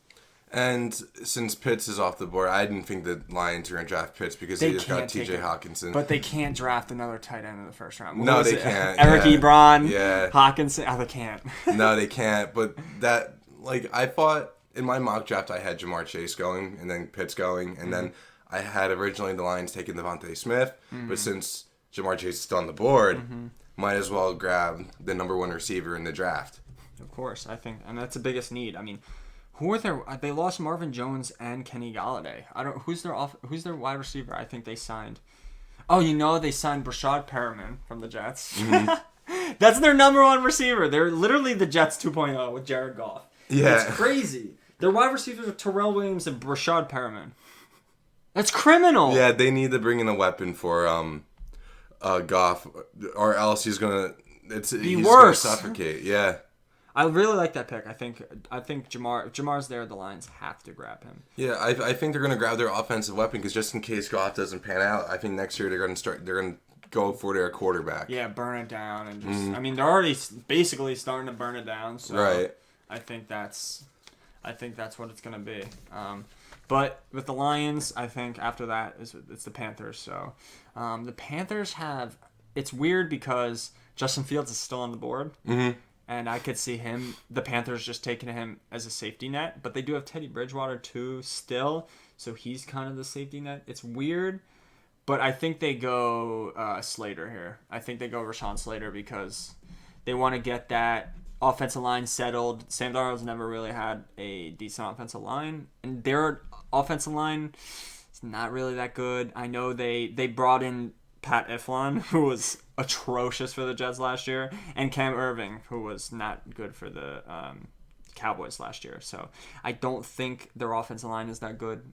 And since Pitts is off the board, I didn't think the Lions were going to draft Pitts because they just got T.J. Hawkinson. But they can't draft another tight end in the first round. No, they can't. Eric Ebron, Hawkinson. Oh, they can't. No, they can't. But that, I thought in my mock draft I had Jamar Chase going and then Pitts going. And then I had originally the Lions taking Devontae Smith. But since Jamar Chase is still on the board, might as well grab the number one receiver in the draft. Of course, I think, and that's the biggest need. I mean, who are their? They lost Marvin Jones and Kenny Galladay. Who's their wide receiver? I think they signed. Oh, they signed Brashad Perriman from the Jets. Mm-hmm. That's their number one receiver. They're literally the Jets 2.0 with Jared Goff. Yeah, it's crazy. Their wide receivers are Terrell Williams and Brashad Perriman. That's criminal. Yeah, they need to bring in a weapon for Goff, or else he's gonna gonna suffocate. Yeah. I really like that pick. I think Jamar's there. The Lions have to grab him. Yeah, I think they're going to grab their offensive weapon because just in case Goff doesn't pan out, I think next year they're going to go for their quarterback. Yeah, burn it down and just. I mean, they're already basically starting to burn it down. So right. I think that's what it's going to be. But with the Lions, I think after that it's the Panthers. So the Panthers have. It's weird because Justin Fields is still on the board. Mm-hmm. And I could see the Panthers just taking him as a safety net. But they do have Teddy Bridgewater too still. So he's kind of the safety net. It's weird. But I think they go Slater here. I think they go Rashawn Slater because they want to get that offensive line settled. Sam Darnold's never really had a decent offensive line. And their offensive line is not really that good. I know they brought in Pat Eflin, who was atrocious for the Jets last year, and Cam Irving, who was not good for the Cowboys last year. So I don't think their offensive line is that good.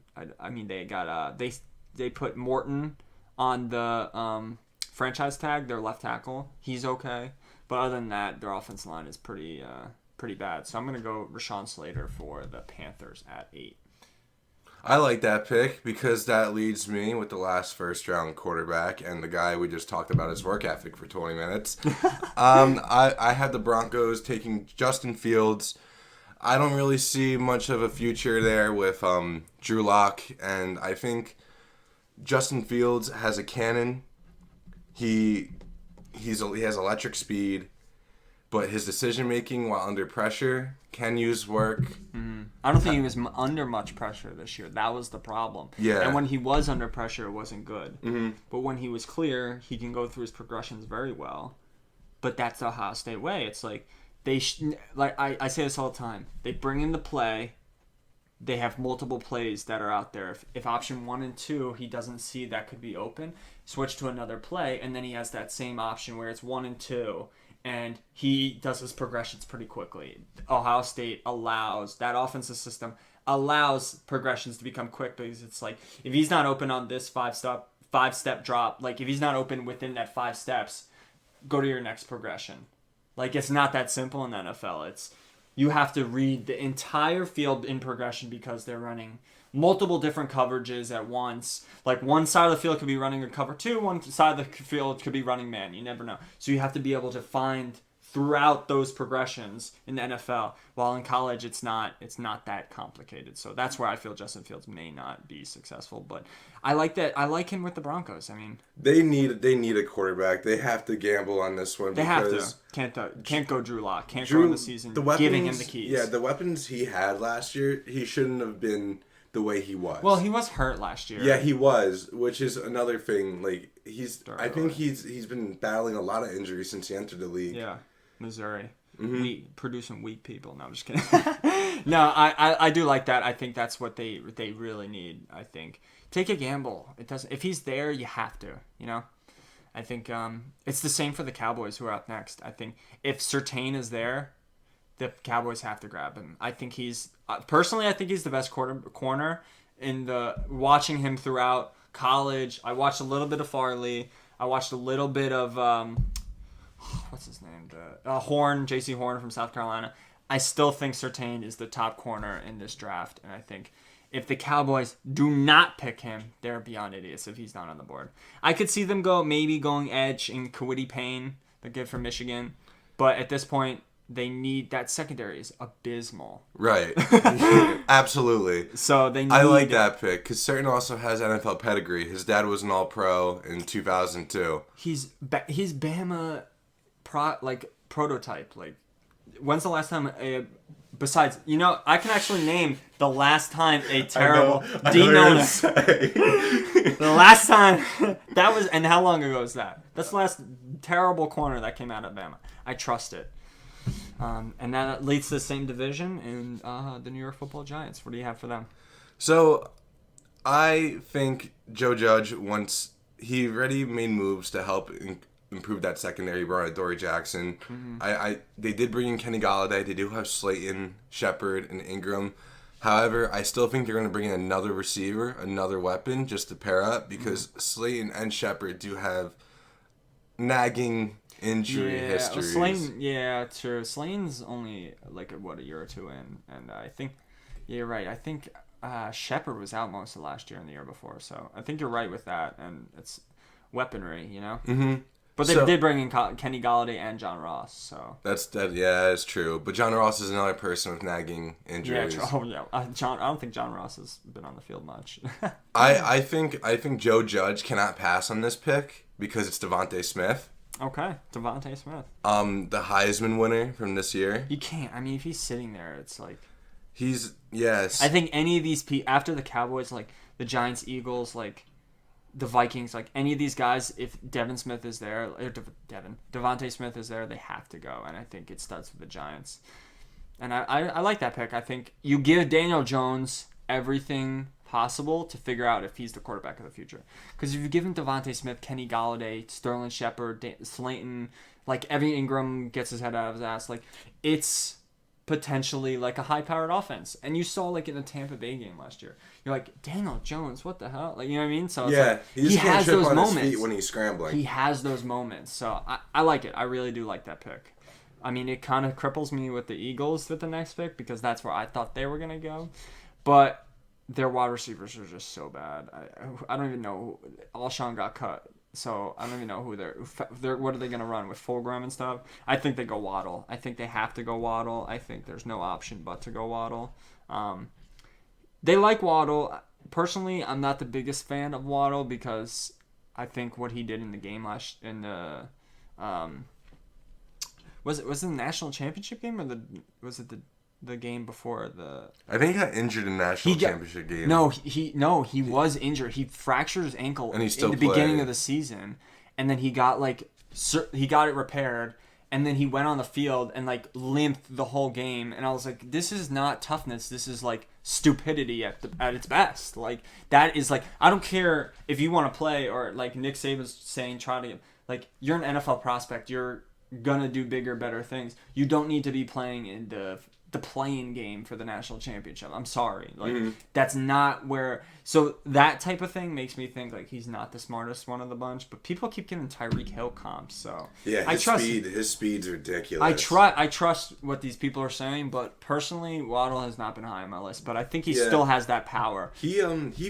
I mean, they got they put Morton on the franchise tag, their left tackle. He's okay, but other than that, their offensive line is pretty bad. So I'm gonna go Rashawn Slater for the Panthers at 8. I like that pick because that leads me with the last first-round quarterback and the guy we just talked about his work ethic for 20 minutes. I had the Broncos taking Justin Fields. I don't really see much of a future there with Drew Lock, and I think Justin Fields has a cannon. He has electric speed, but his decision-making while under pressure can use work. Mm-hmm. I don't think he was under much pressure this year. That was the problem. Yeah. And when he was under pressure, it wasn't good. Mm-hmm. But when he was clear, he can go through his progressions very well. But that's the Ohio State way. It's like I say this all the time. They bring in the play, they have multiple plays that are out there. If option 1 and 2 he doesn't see that could be open, switch to another play, and then he has that same option where it's 1 and 2, and he does his progressions pretty quickly. Ohio State allows that offensive system allows progressions to become quick because it's like if he's not open on this five step drop, like if he's not open within that 5 steps, go to your next progression. Like it's not that simple in the NFL. It's you have to read the entire field in progression because they're running multiple different coverages at once. Like one side of the field could be running a cover 2, one side of the field could be running man. You never know. So you have to be able to find throughout those progressions in the NFL. While in college, it's not that complicated. So that's where I feel Justin Fields may not be successful. But I like that. I like him with the Broncos. I mean, they need a quarterback. They have to gamble on this one. They have to. Can't go Drew Lock. Can't go in the season giving him the keys. Yeah, the weapons he had last year, he shouldn't have been the way he was. Well, he was hurt last year. Yeah, he was, which is another thing. Like I think he's been battling a lot of injuries since he entered the league. Yeah. Missouri. Mm-hmm. Producing weak people. No, I'm just kidding. No, I do like that. I think that's what they really need. I think take a gamble. It doesn't. If he's there, you have to. You know, I think it's the same for the Cowboys who are up next. I think if Surtain is there, the Cowboys have to grab him. I think he's personally. I think he's the best corner in the watching him throughout college. I watched a little bit of Farley. I watched a little bit of. What's his name? Horn, J.C. Horn from South Carolina. I still think Surtain is the top corner in this draft, and I think if the Cowboys do not pick him, they're beyond idiots if he's not on the board. I could see them going edge in Kwity Paye, the kid from Michigan, but at this point, they need that secondary is abysmal. Right. Absolutely. So they need I like that pick because Surtain also has NFL pedigree. His dad was an All-Pro in 2002. He's Bama prototype. Like, when's the last time besides, I can actually name the last time a terrible D-Miller. The last time that was, and how long ago was that? That's the last terrible corner that came out of Bama. I trust it. And that leads to the same division in the New York Football Giants. What do you have for them? So, I think Joe Judge, once he already made moves to help improve that secondary, brought in Dory Jackson. Mm-hmm. They did bring in Kenny Golladay. They do have Slayton, Shepard, and Ingram. However, I still think they're going to bring in another receiver, another weapon, just to pair up, because Slayton and Shepard do have nagging injury histories. True. Slayton's only a year or two in, and I think you're right. I think Shepard was out most of last year and the year before, so I think you're right with that, and it's weaponry, Mm-hmm. But they did bring in Kenny Golladay and John Ross, so that's true. But John Ross is another person with nagging injuries. Yeah, I don't think John Ross has been on the field much. I think Joe Judge cannot pass on this pick because it's Devontae Smith. Okay, Devontae Smith. The Heisman winner from this year. You can't. I mean, if he's sitting there, it's like yes. I think any of these after the Cowboys, like the Giants, Eagles, like the Vikings, like any of these guys, if Devin Smith is there, or Devontae Smith is there, they have to go. And I think it starts with the Giants. And I like that pick. I think you give Daniel Jones everything possible to figure out if he's the quarterback of the future. Because if you give him Devontae Smith, Kenny Golladay, Sterling Shepard, Slayton, like Evan Ingram gets his head out of his ass, like it's potentially like a high-powered offense. And you saw like in the Tampa Bay game last year, you're like, Daniel Jones, what the hell? Like, you know what I mean? So it's like, he has those moments. His feet when he's scrambling. He has those moments. So I like it. I really do like that pick. I mean, it kind of cripples me with the Eagles with the next pick because that's where I thought they were going to go. But their wide receivers are just so bad. I don't even know. Alshon got cut. So I don't even know who they're what are they going to run with Fulgham and stuff? I think they go Waddle. I think they have to go Waddle. I think there's no option but to go Waddle. They like Waddle. Personally, I'm not the biggest fan of Waddle because I think what he did in the game was it the national championship game or was it the game before the? I think he got injured in the national championship game. No, he was injured. He fractured his ankle and he still in the beginning of the season, and then he got it repaired, and then he went on the field and like limped the whole game, and I was like, this is not toughness, this is like stupidity at its best. Like, that is like, I don't care if you want to play, or like Nick Saban's saying, try to, like, you're an NFL prospect, you're gonna do bigger, better things. You don't need to be playing in the playing game for the national championship. I'm sorry. Like, that's not where... So that type of thing makes me think, like, he's not the smartest one of the bunch, but people keep giving Tyreek Hill comps, so... Yeah, his speed's ridiculous. I trust what these people are saying, but personally, Waddle has not been high on my list, but I think he still has that power. He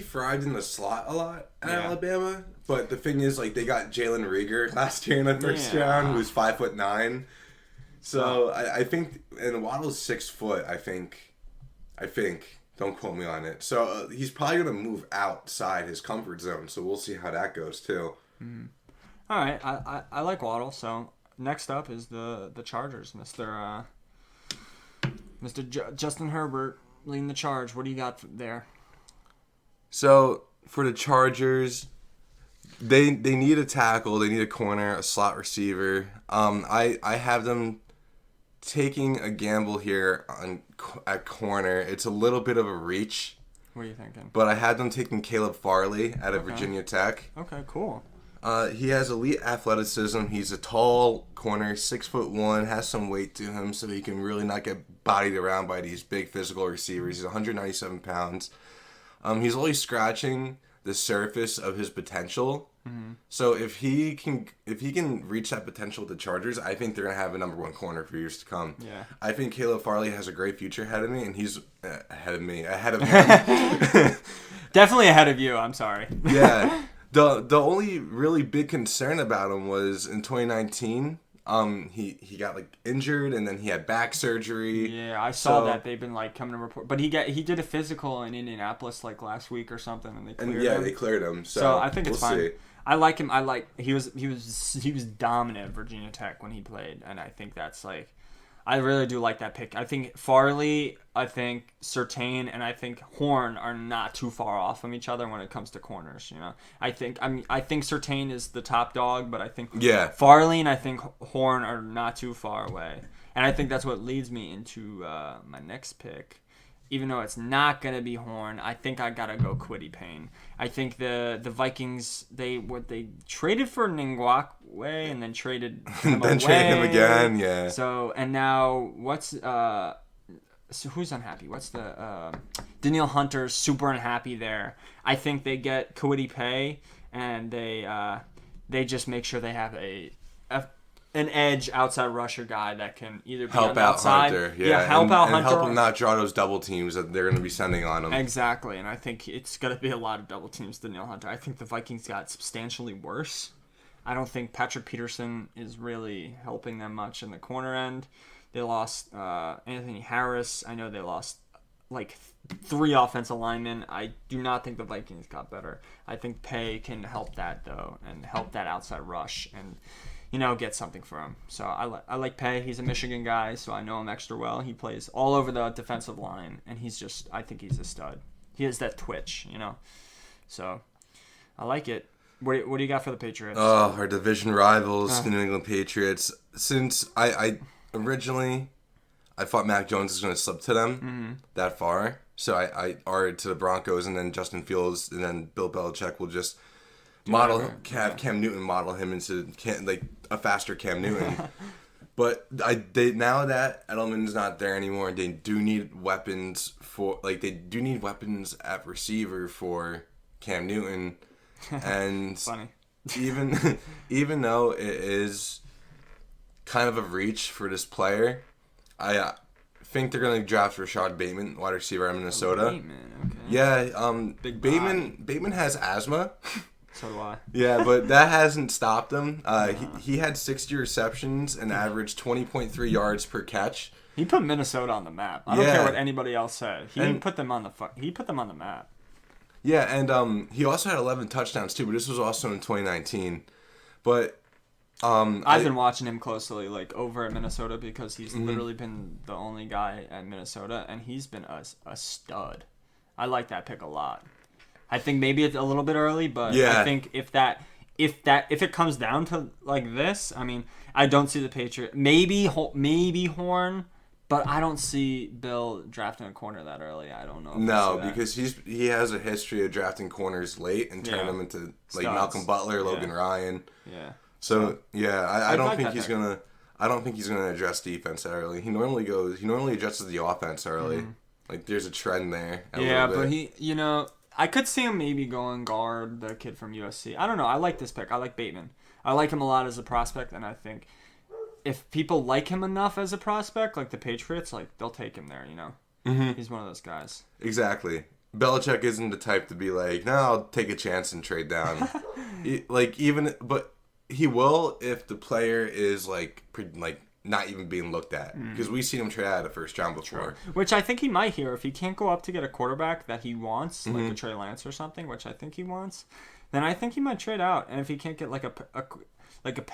thrived in the slot a lot at Alabama, but the thing is, like, they got Jalen Reagor last year in the first round, who was 5'9". So I think, and Waddle's 6 foot. I think, don't quote me on it. So he's probably gonna move outside his comfort zone. So we'll see how that goes too. All right, I like Waddle. So next up is the Chargers, Mr. Justin Herbert leading the charge. What do you got there? So for the Chargers, they need a tackle, they need a corner, a slot receiver. I have them taking a gamble here at corner. It's a little bit of a reach. What are you thinking? But I had them taking Caleb Farley out of Virginia Tech. Okay, cool. He has elite athleticism. He's a tall corner, 6'1", has some weight to him, so he can really not get bodied around by these big physical receivers. He's 197 pounds. He's only scratching the surface of his potential. So if he can reach that potential with the Chargers, I think they're gonna have a number one corner for years to come. Yeah. I think Caleb Farley has a great future ahead of me, and he's ahead of him. Definitely ahead of you. I'm sorry. Yeah. The only really big concern about him was in 2019. He got like injured, and then he had back surgery. Yeah, I saw that they've been like coming to report, but he did a physical in Indianapolis like last week or something, and they cleared him. They cleared him. So I think it's fine. See. I like him. He was dominant at Virginia Tech when he played, and I think that's like, I really do like that pick. I think Farley, I think Surtain, and I think Horn are not too far off from each other when it comes to corners. You know, I think Surtain is the top dog, but I think Farley and I think Horn are not too far away, and I think that's what leads me into my next pick. Even though it's not gonna be Horn, I think I gotta go Kwity Paye. I think the Vikings they traded for Ngakwe and then traded him then traded him again, yeah. So and now so who's unhappy? What's the Danielle Hunter's super unhappy there. I think they get Kwity Paye and they just make sure they have an edge outside rusher guy that can either be help on the out outside, Hunter, help out Hunter, help him not draw those double teams that they're going to be sending on him. Exactly, and I think it's going to be a lot of double teams to Danielle Hunter. I think the Vikings got substantially worse. I don't think Patrick Peterson is really helping them much in the corner end. They lost Anthony Harris. I know they lost like 3 offensive linemen. I do not think the Vikings got better. I think Paye can help that though, and help that outside rush and, you know, get something for him. So I like Paye. He's a Michigan guy, so I know him extra well. He plays all over the defensive line, and I think he's a stud. He has that twitch, you know. So I like it. What do you got for the Patriots? Oh, our division rivals, the New England Patriots. Since I originally thought Mac Jones was going to slip to them that far, so I to the Broncos, and then Justin Fields, and then Bill Belichick will just Cam Newton model him into like a faster Cam Newton. But now that Edelman's not there anymore, they do need weapons at receiver for Cam Newton. And funny. even though it is kind of a reach for this player, I think they're going to draft Rashad Bateman, wide receiver out of Minnesota. Bateman, okay. Yeah, Bateman has asthma. So do I. Yeah, but that hasn't stopped him. He had 60 receptions and averaged 20.3 yards per catch. He put Minnesota on the map. I don't care what anybody else said. He put them on the map. Yeah, and he also had 11 touchdowns too, but this was also in 2019. But I've been watching him closely, like over at Minnesota, because he's literally been the only guy at Minnesota, and he's been a stud. I like that pick a lot. I think maybe it's a little bit early, but I think if that if it comes down to like this, I mean, I don't see the Patriots. Maybe Horn, but I don't see Bill drafting a corner that early. I don't know. No, because he has a history of drafting corners late and turning them into like Malcolm Butler, Logan Ryan. Yeah. So I don't think he's gonna. I don't think he's gonna address defense that early. He normally adjusts the offense early. Like there's a trend there. Yeah, but I could see him maybe going guard the kid from USC. I don't know. I like this pick. I like Bateman. I like him a lot as a prospect, and I think if people like him enough as a prospect, like the Patriots, like they'll take him there. He's one of those guys. Exactly. Belichick isn't the type to be like, no, I'll take a chance and trade down. But he will if the player is like not even being looked at, because we've seen him trade out of the first round before. True. Which I think he might here if he can't go up to get a quarterback that he wants, like a Trey Lance or something, which I think he wants. Then I think he might trade out, and if he can't get like a quiddy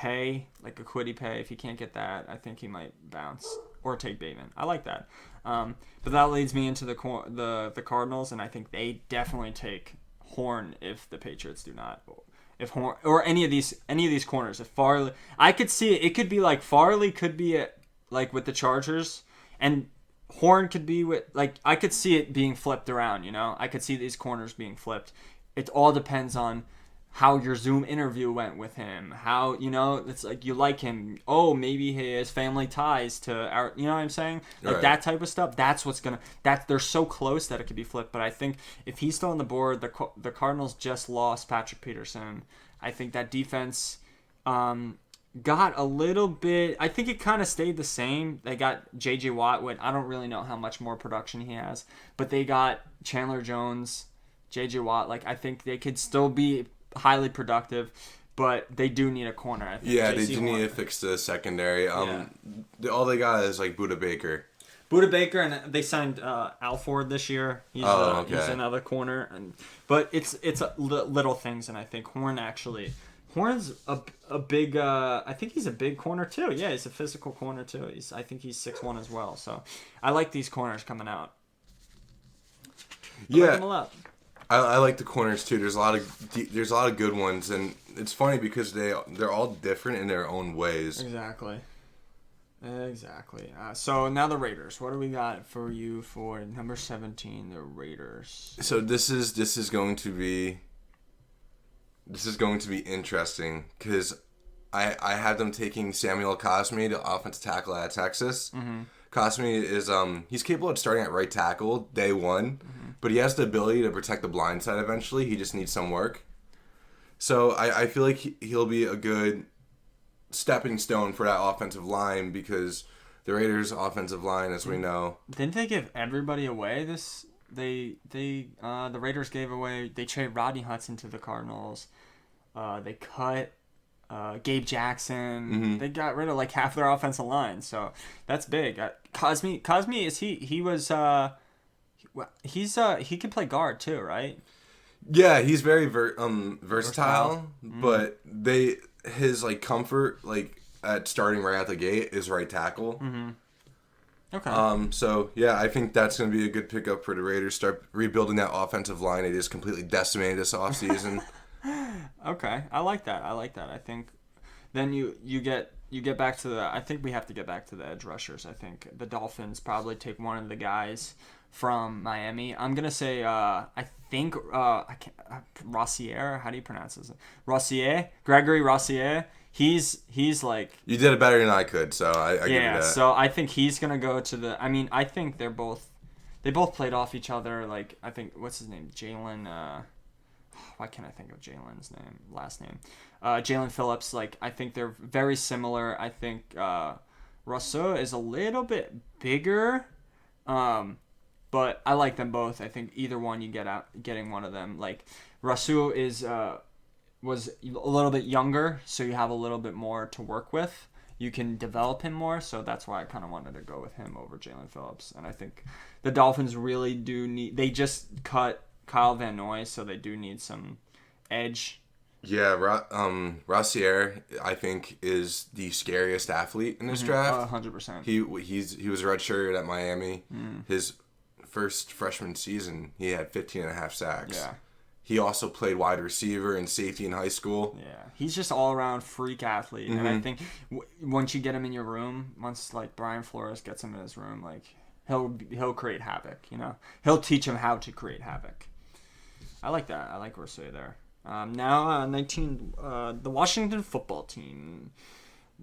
pay, if he can't get that, I think he might bounce or take Bateman. I like that. But that leads me into the Cardinals, and I think they definitely take Horn if the Patriots do not. If Horn or any of these corners, if Farley, I could see it. It could be like Farley could be like with the Chargers, and Horn could be with I could see it being flipped around. I could see these corners being flipped. It all depends on how your Zoom interview went with him. How it's like you like him. Oh, maybe he has family ties to our. You know what I'm saying? Like that type of stuff. That's what's gonna. They're so close that it could be flipped. But I think if he's still on the board, the Cardinals just lost Patrick Peterson. I think that defense got a little bit. I think it kind of stayed the same. They got J.J. Watt. I don't really know how much more production he has, but they got Chandler Jones, J.J. Watt. I think they could still be highly productive, but they do need a corner. I think. Yeah, they do need to fix the secondary. All they got is Buda Baker. Buda Baker, and they signed Alford this year. He's another corner, but it's little things, and I think Horn's a big. I think he's a big corner too. Yeah, he's a physical corner too. I think he's 6'1" as well. So I like these corners coming out. I like them a lot. I like the corners too. There's a lot of good ones, and it's funny because they're all different in their own ways. Exactly. So now the Raiders. What do we got for you for number 17? The Raiders. So this is going to be interesting because I had them taking Samuel Cosmi, the offensive tackle out of Texas. Mm-hmm. Cosmi is he's capable of starting at right tackle day one, but he has the ability to protect the blind side eventually. He just needs some work. So I feel like he'll be a good stepping stone for that offensive line because the Raiders' offensive line, as we know, didn't they give everybody away? The Raiders gave away. They traded Rodney Hudson to the Cardinals. They cut Gabe Jackson. Mm-hmm. They got rid of half their offensive line, so that's big. Cosmi is he can play guard too, right? Yeah, he's very versatile, but his comfort at starting right out the gate is right tackle. Mm-hmm. Okay. So yeah, I think that's going to be a good pickup for the Raiders. Start rebuilding that offensive line. They just completely decimated this offseason. Okay, I like that. I think then you get back to I think we have to get back to the edge rushers. I think the Dolphins probably take one of the guys from Miami. I'm gonna say Rossier. How do you pronounce this? Rossier, Gregory Rossier. He's like you did it better than I could, so I give you that. So I think he's gonna go to the. I mean, I think they both played off each other. I think what's his name, Jalen. Why can't I think of Jalen's last name? Jalen Phillips. I think they're very similar. I think Rousseau is a little bit bigger, but I like them both. I think either one you getting one of them. Rousseau was a little bit younger, so you have a little bit more to work with. You can develop him more, so that's why I kind of wanted to go with him over Jalen Phillips. And I think the Dolphins really do need. They just cut Kyle Van Noy, so they do need some edge. Yeah, Rossier, I think, is the scariest athlete in this draft. 100%. He was a redshirt at Miami. His first freshman season, he had 15 and a half sacks. Yeah. He also played wide receiver and safety in high school. Yeah, he's just all around freak athlete, and I think once you get him in your room, once like Brian Flores gets him in his room, like he'll create havoc. He'll teach him how to create havoc. I like that. I like Rousseau there. Now 19, the Washington football team.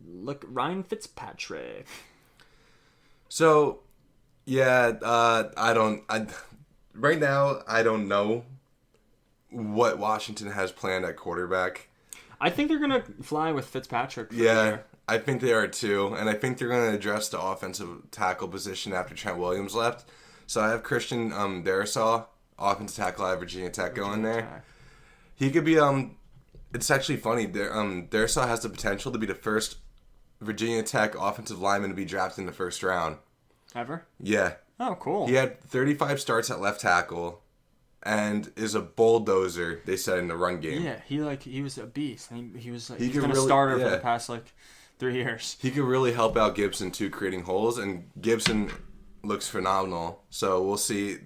Look, Ryan Fitzpatrick. So, yeah, right now I don't know what Washington has planned at quarterback. I think they're gonna fly with Fitzpatrick. Yeah, I think they are too, and I think they're gonna address the offensive tackle position after Trent Williams left. So I have Christian Darrisaw, offensive tackle at Virginia Tech, going there. He could be It's actually funny. Darrisaw has the potential to be the first Virginia Tech offensive lineman to be drafted in the first round. Ever? Yeah. Oh, cool. He had 35 starts at left tackle. And is a bulldozer, they said, in the run game. Yeah, he was a beast. He's been a really, starter for the past 3 years. He could really help out Gibson too, creating holes, and Gibson looks phenomenal. So we'll see.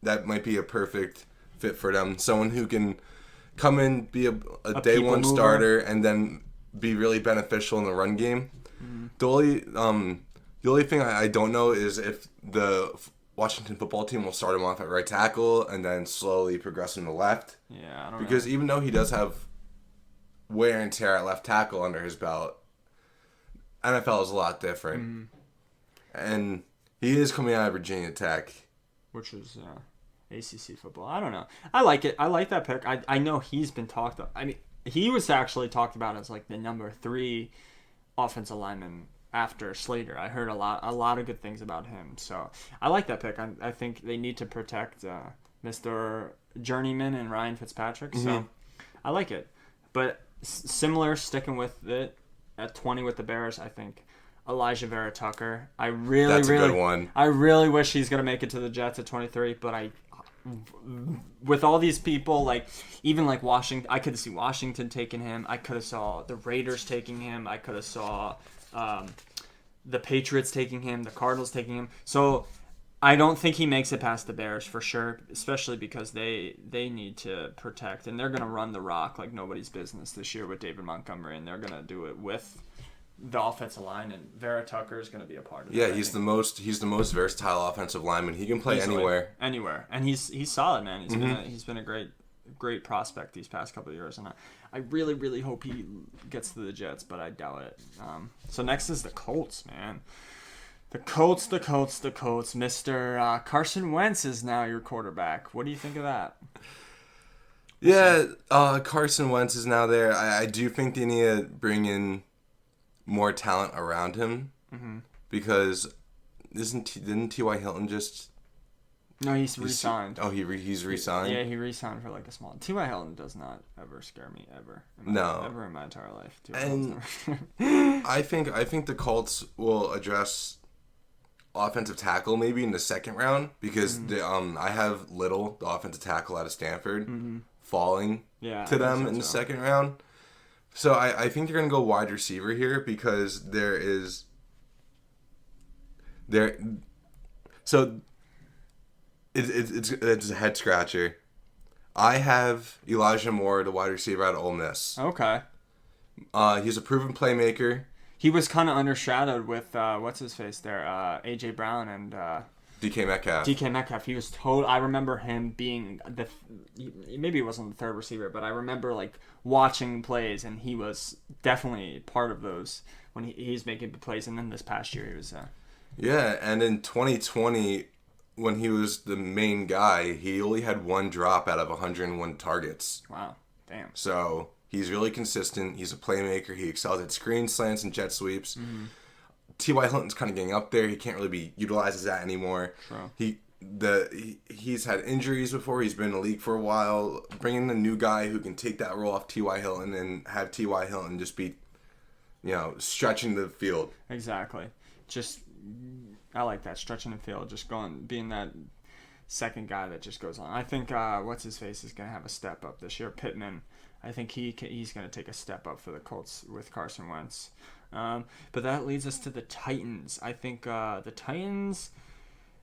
That might be a perfect fit for them. Someone who can come in, be a day one mover. Starter, and then be really beneficial in the run game. Mm-hmm. The only thing I don't know is if the Washington football team will start him off at right tackle and then slowly progress him to left. Yeah, I don't know. Because even though he does have wear and tear at left tackle under his belt, NFL is a lot different. Mm-hmm. And he is coming out of Virginia Tech. Which is ACC football. I don't know. I like it. I like that pick. I know he's been talked about. I mean, he was actually talked about as like the number 3 offensive lineman after Slater. I heard a lot of good things about him. So I like that pick. I think they need to protect Mr. Journeyman and Ryan Fitzpatrick. Mm-hmm. So I like it. But similar, sticking with it at 20 with the Bears, I think Elijah Vera Tucker. That's a good one. I really wish he's going to make it to the Jets at 23, but with all these people, even Washington, I could see Washington taking him. I could have saw the Raiders taking him. I could have saw the Patriots taking him, the Cardinals taking him. So I don't think he makes it past the Bears for sure, especially because they need to protect, and they're going to run the rock like nobody's business this year with David Montgomery, and they're going to do it with the offensive line, and Vera Tucker is going to be a part of it. Yeah, he's the most versatile offensive lineman. He can play anywhere, and he's solid, man. He's been a great prospect these past couple of years, and I really, really hope he gets to the Jets, but I doubt it. So next is the Colts, man. The Colts. Mr. Carson Wentz is now your quarterback. What do you think of that? Yeah, Carson Wentz is now there. I do think they need to bring in more talent around him, because didn't T.Y. Hilton just... No, he's re-signed. He's re-signed? Yeah, he re-signed for a small... T.Y. Hilton does not ever scare me, ever. Ever in my entire life. And I think the Colts will address offensive tackle maybe in the second round, because I have Little, the offensive tackle out of Stanford, falling to them in the second round. So I think they're going to go wide receiver here, because so it's a head scratcher. I have Elijah Moore, the wide receiver out of Ole Miss. Okay. He's a proven playmaker. He was kind of undershadowed with what's his face there, A.J. Brown and DK Metcalf. He was I remember him being maybe he wasn't the third receiver, but I remember watching plays, and he was definitely part of those when he's making plays. And then this past year he was. Yeah, and in 2020, when he was the main guy, he only had 1 drop out of 101 targets. Wow, damn. So he's really consistent. He's a playmaker. He excels at screen slants and jet sweeps. Mm-hmm. T.Y. Hilton's kind of getting up there. He can't really be utilized as that anymore. True. He's had injuries before. He's been in the league for a while. Bringing a new guy who can take that role off T.Y. Hilton and have T.Y. Hilton just be, stretching the field. Exactly. I like that, stretching the field, just being that second guy that just goes on. I think what's his face is going to have a step up this year. Pittman. I think he's going to take a step up for the Colts with Carson Wentz. But that leads us to the Titans. I think the Titans,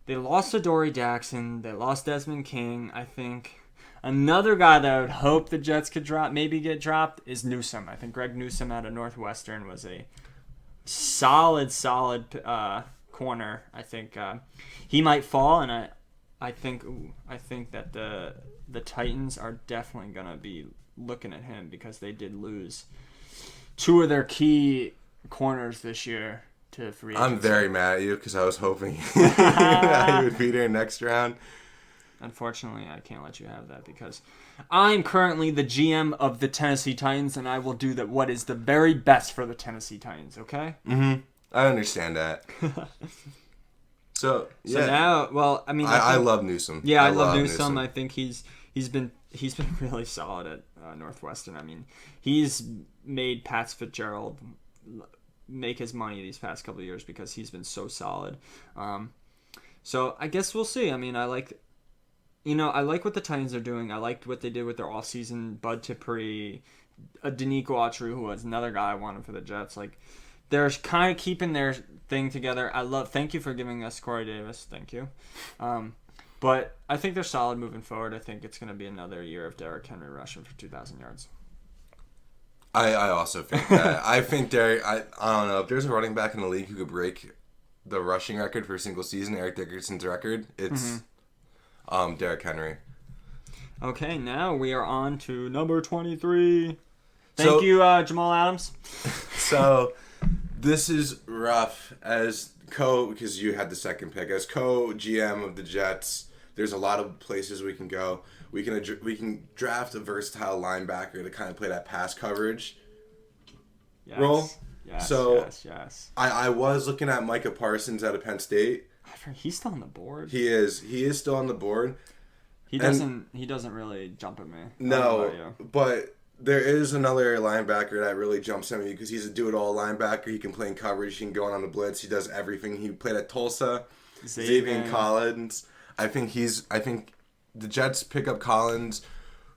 they lost Adoree Jackson. They lost Desmond King. I think Another guy that I would hope the Jets could get dropped, is Newsome. I think Greg Newsome out of Northwestern was a solid corner. I think he might fall, and I think that the Titans are definitely gonna be looking at him because they did lose two of their key corners this year to free agency. I'm very mad at you because I was hoping he would be there next round. Unfortunately, I can't let you have that because I'm currently the GM of the Tennessee Titans, and I will do what is the very best for the Tennessee Titans, okay? Mm-hmm. I understand that. So now, well, I mean... I love Newsome. Yeah, I love Newsome. I think he's been really solid at Northwestern. I mean, he's made Pat Fitzgerald make his money these past couple of years because he's been so solid. So I guess we'll see. I mean, I like what the Titans are doing. I liked what they did with their offseason. Bud Dupree, Danico Autry, who was another guy I wanted for the Jets. Like, they're kind of keeping their thing together. Thank you for giving us Corey Davis. Thank you. But I think they're solid moving forward. I think it's going to be another year of Derrick Henry rushing for 2,000 yards. I also think that. I think Derrick, I don't know, if there's a running back in the league who could break the rushing record for a single season, Eric Dickerson's record, it's Derrick Henry. Okay, now we are on to number 23. Thank you, Jamal Adams. So, this is rough as because you had the second pick. As co-GM of the Jets, there's a lot of places we can go. We can draft a versatile linebacker to kind of play that pass coverage role. Yes. I was looking at Micah Parsons out of Penn State. He's still on the board. He is still on the board. He doesn't really jump at me. No, but there is another linebacker that really jumps at me because he's a do-it-all linebacker. He can play in coverage. He can go on the blitz. He does everything. He played at Tulsa. Xavier Collins. I think the Jets pick up Collins,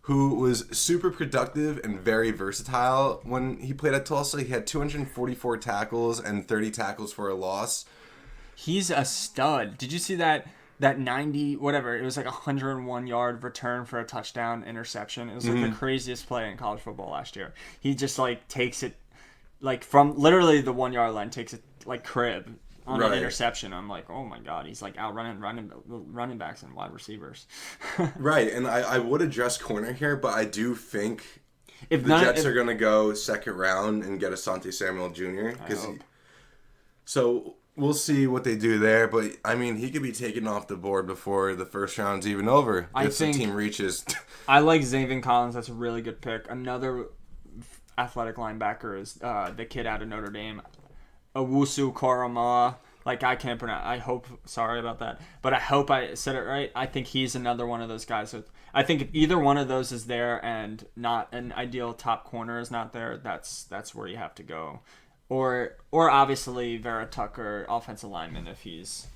who was super productive and very versatile when he played at Tulsa. He had 244 tackles and 30 tackles for a loss. He's a stud. Did you see that 90, whatever, it was like 101-yard return for a touchdown interception. It was like the craziest play in college football last year. He just takes it from literally the 1-yard line, takes it like crib on an interception. I'm like, oh my God, he's outrunning running backs and wide receivers. Right, and I would address corner here, but I do think the Jets are going to go second round and get Asante Samuel Jr. So we'll see what they do there, but I mean, he could be taken off the board before the first round's even over if the team reaches. I like Xavier Collins. That's a really good pick. Another athletic linebacker is the kid out of Notre Dame, Owusu Koramoah. I can't pronounce. Sorry about that, but I hope I said it right. I think he's another one of those guys. I think if either one of those is there and not an ideal top corner is not there, that's where you have to go. Or obviously Vera Tucker, offensive lineman, if he's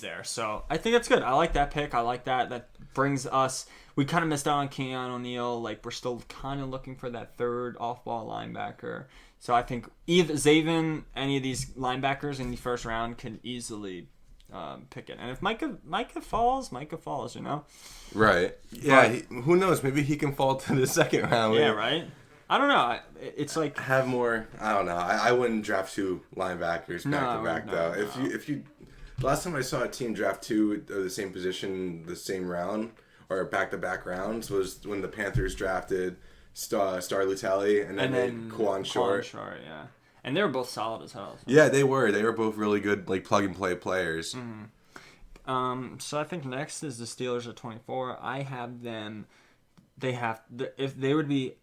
there. So I think that's good. I like that pick. I like that. That brings us. We kind of missed out on Keon O'Neal. We're still kind of looking for that third off-ball linebacker. So I think either Zaven, any of these linebackers in the first round can easily pick it. And if Micah falls, you know. Right. Yeah. Who knows? Maybe he can fall to the second round. Yeah. Right. I don't know. It's have more. I don't know. I wouldn't draft two linebackers back to back though. No. If you, last time I saw a team draft two of the same position, the same round or back to back rounds was when the Panthers drafted Star Lutali and then Quan Short. Yeah, and they were both solid as hell. So. Yeah, they were. They were both really good, plug and play players. Mm-hmm. So I think next is the Steelers at 24. I have them. If they would be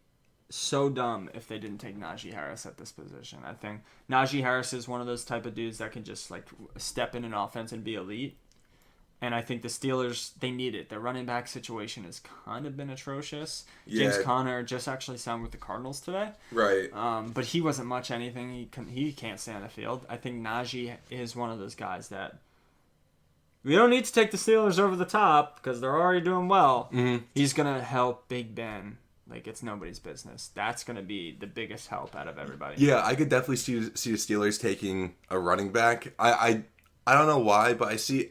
so dumb if they didn't take Najee Harris at this position. I think Najee Harris is one of those type of dudes that can just step in an offense and be elite. And I think the Steelers, they need it. Their running back situation has kind of been atrocious. Yeah. James Conner just actually signed with the Cardinals today. Right. But he wasn't much anything. He can't stay on the field. I think Najee is one of those guys that we don't need to take the Steelers over the top because they're already doing well. Mm-hmm. He's going to help Big Ben. It's nobody's business. That's going to be the biggest help out of everybody. Yeah, I could definitely see the Steelers taking a running back. I I don't know why, but I see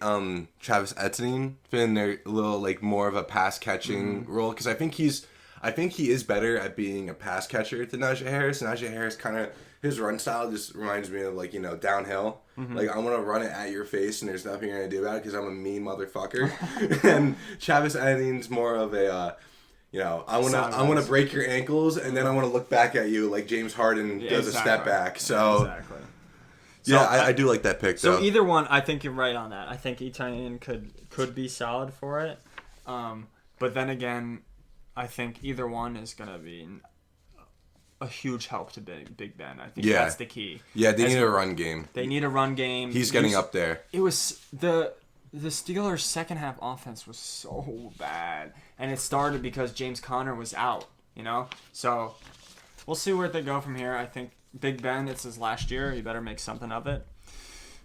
Travis Etienne in there a little like more of a pass catching role because I think he is better at being a pass catcher than Najee Harris. Najee Harris kind of his run style just reminds me of like downhill. Like I want to run it at your face and there's nothing you're gonna do about it because I'm a mean motherfucker. And Travis Etienne's more of a I want to break your ankles and then I want to look back at you like James Harden does a step back. So. Exactly. Yeah, I do like that pick, though. So either one, I think you're right on that. I think Etienne could be solid for it. But then again, I think either one is going to be a huge help to Big Ben. I think that's the key. Yeah, they need a run game. They need a run game. He's getting up there. It was the Steelers' second half offense was so bad. And it started because James Conner was out, So we'll see where they go from here. I think Big Ben, it's his last year. You better make something of it.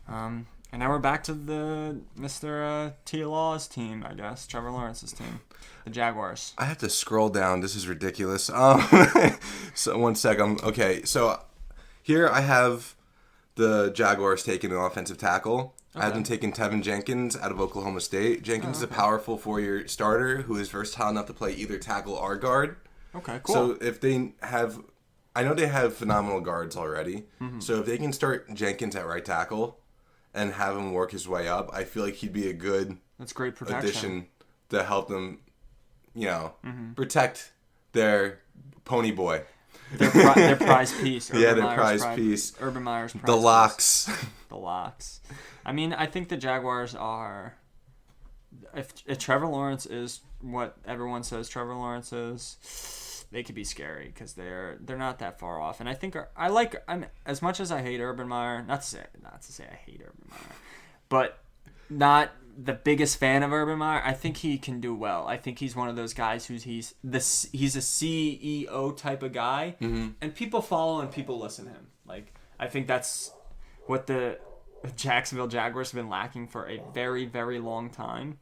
And now we're back to the Mr. T. Law's team, I guess. Trevor Lawrence's team. The Jaguars. I have to scroll down. This is ridiculous. So 1 sec. Okay, so here I have the Jaguars taking an offensive tackle. Okay. I have them taking Tevin Jenkins out of Oklahoma State. Jenkins is a powerful 4-year starter who is versatile enough to play either tackle or guard. Okay, cool. So if they have... I know they have phenomenal guards already, so if they can start Jenkins at right tackle and have him work his way up, I feel like he'd be a good great addition to help them, protect their pony boy. Their prize piece. Their prize piece. Urban Meyer's prize the locks. Piece. The locks. I mean, I think the Jaguars are... If Trevor Lawrence is what everyone says Trevor Lawrence is... They could be scary because they're not that far off, and I think I'm as much as I hate Urban Meyer. Not to say I hate Urban Meyer, but not the biggest fan of Urban Meyer. I think he can do well. I think he's one of those guys he's a CEO type of guy, and people follow and people listen to him. Like I think that's what the Jacksonville Jaguars have been lacking for a very, very long time.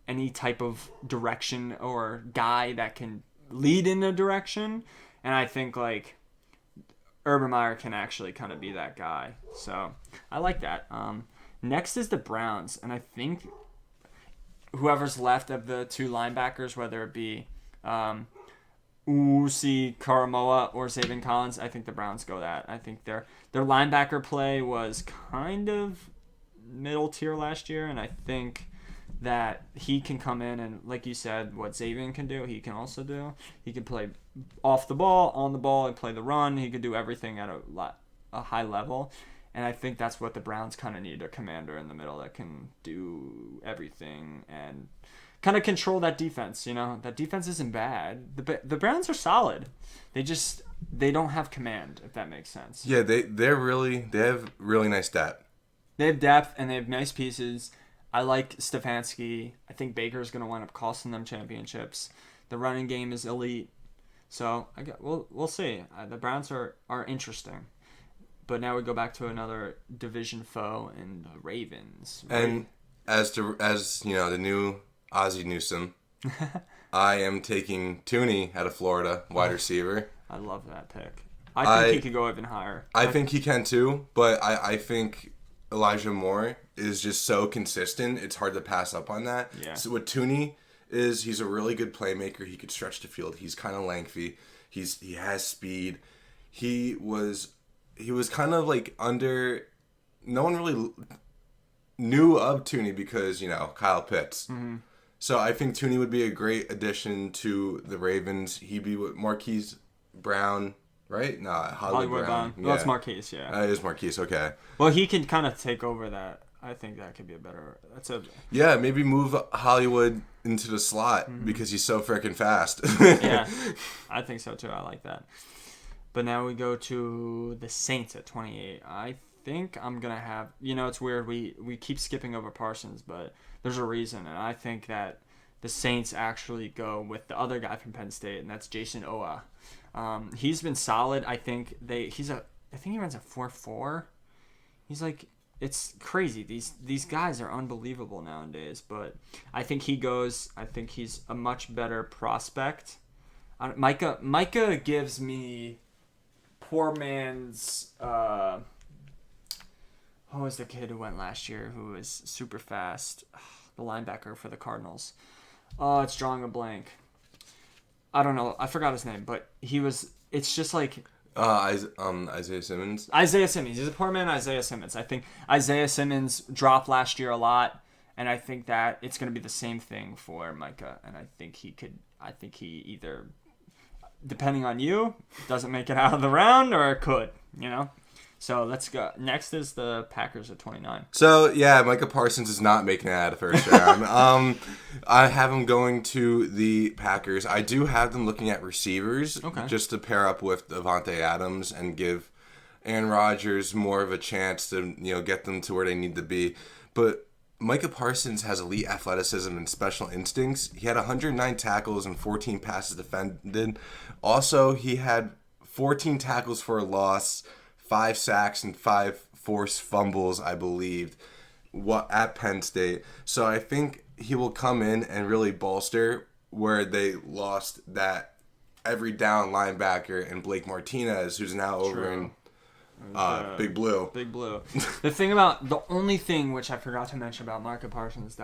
Any type of direction or guy that can lead in a direction, and I think like Urban Meyer can actually kind of be that guy. So I like that. Next is the Browns, and I think whoever's left of the two linebackers, whether it be Uzi Karamoa or Zaven Collins, I think the Browns go that. I think their linebacker play was kind of middle tier last year, and I think that he can come in and, like you said, what Zaven can do, he can also do. He can play off the ball, on the ball, and play the run. He could do everything at a high level. And I think that's what the Browns kind of need, a commander in the middle that can do everything and kind of control that defense. That defense isn't bad. The Browns are solid. They don't have command, if that makes sense. Yeah, they have really nice depth. They have depth and they have nice pieces. I like Stefanski. I think Baker's going to wind up costing them championships. The running game is elite. So we'll see. The Browns are interesting. But now we go back to another division foe in the Ravens. And as the new Ozzie Newsome, I am taking Tooney out of Florida, wide receiver. I love that pick. I think he could go even higher. I think he can too, but I think Elijah Moore is just so consistent. It's hard to pass up on that. Yeah. So what Tooney is, he's a really good playmaker. He could stretch the field. He's kind of lengthy. He has speed. He was kind of like under. No one really knew of Tooney because Kyle Pitts. Mm-hmm. So I think Tooney would be a great addition to the Ravens. He'd be with Marquise Brown. Right? No, Hollywood Brown. Well, it's Marquise, yeah. It is Marquise, okay. Well, he can kind of take over that. I think that could be Yeah, maybe move Hollywood into the slot because he's so freaking fast. Yeah, I think so too. I like that. But now we go to the Saints at 28. I think I'm going to have... it's weird. We keep skipping over Parsons, but there's a reason. And I think that the Saints actually go with the other guy from Penn State, and that's Jason Owa. He's been solid. I think I think he runs a 4.4. He's like, it's crazy. These guys are unbelievable nowadays, but I think I think he's a much better prospect. Micah gives me poor man's What was the kid who went last year who was super fast? The linebacker for the Cardinals. Oh, it's drawing a blank. I don't know. I forgot his name, but he was. It's just like Isaiah Simmons. Isaiah Simmons. He's a poor man, Isaiah Simmons. I think Isaiah Simmons dropped last year a lot, and I think that it's going to be the same thing for Micah. And I think he could. I think he either, depending on you, doesn't make it out of the round, or could. You know. So let's go. Next is the Packers at 29. So, yeah, Micah Parsons is not making it out of the first round. I have him going to the Packers. I do have them looking at receivers just to pair up with Davante Adams and give Aaron Rodgers more of a chance to, get them to where they need to be. But Micah Parsons has elite athleticism and special instincts. He had 109 tackles and 14 passes defended. Also, he had 14 tackles for a loss, 5 sacks and 5 forced fumbles, I believe, at Penn State. So I think he will come in and really bolster where they lost that every down linebacker in Blake Martinez, who's now over in Big Blue. Big Blue. The only thing which I forgot to mention about Micah Parsons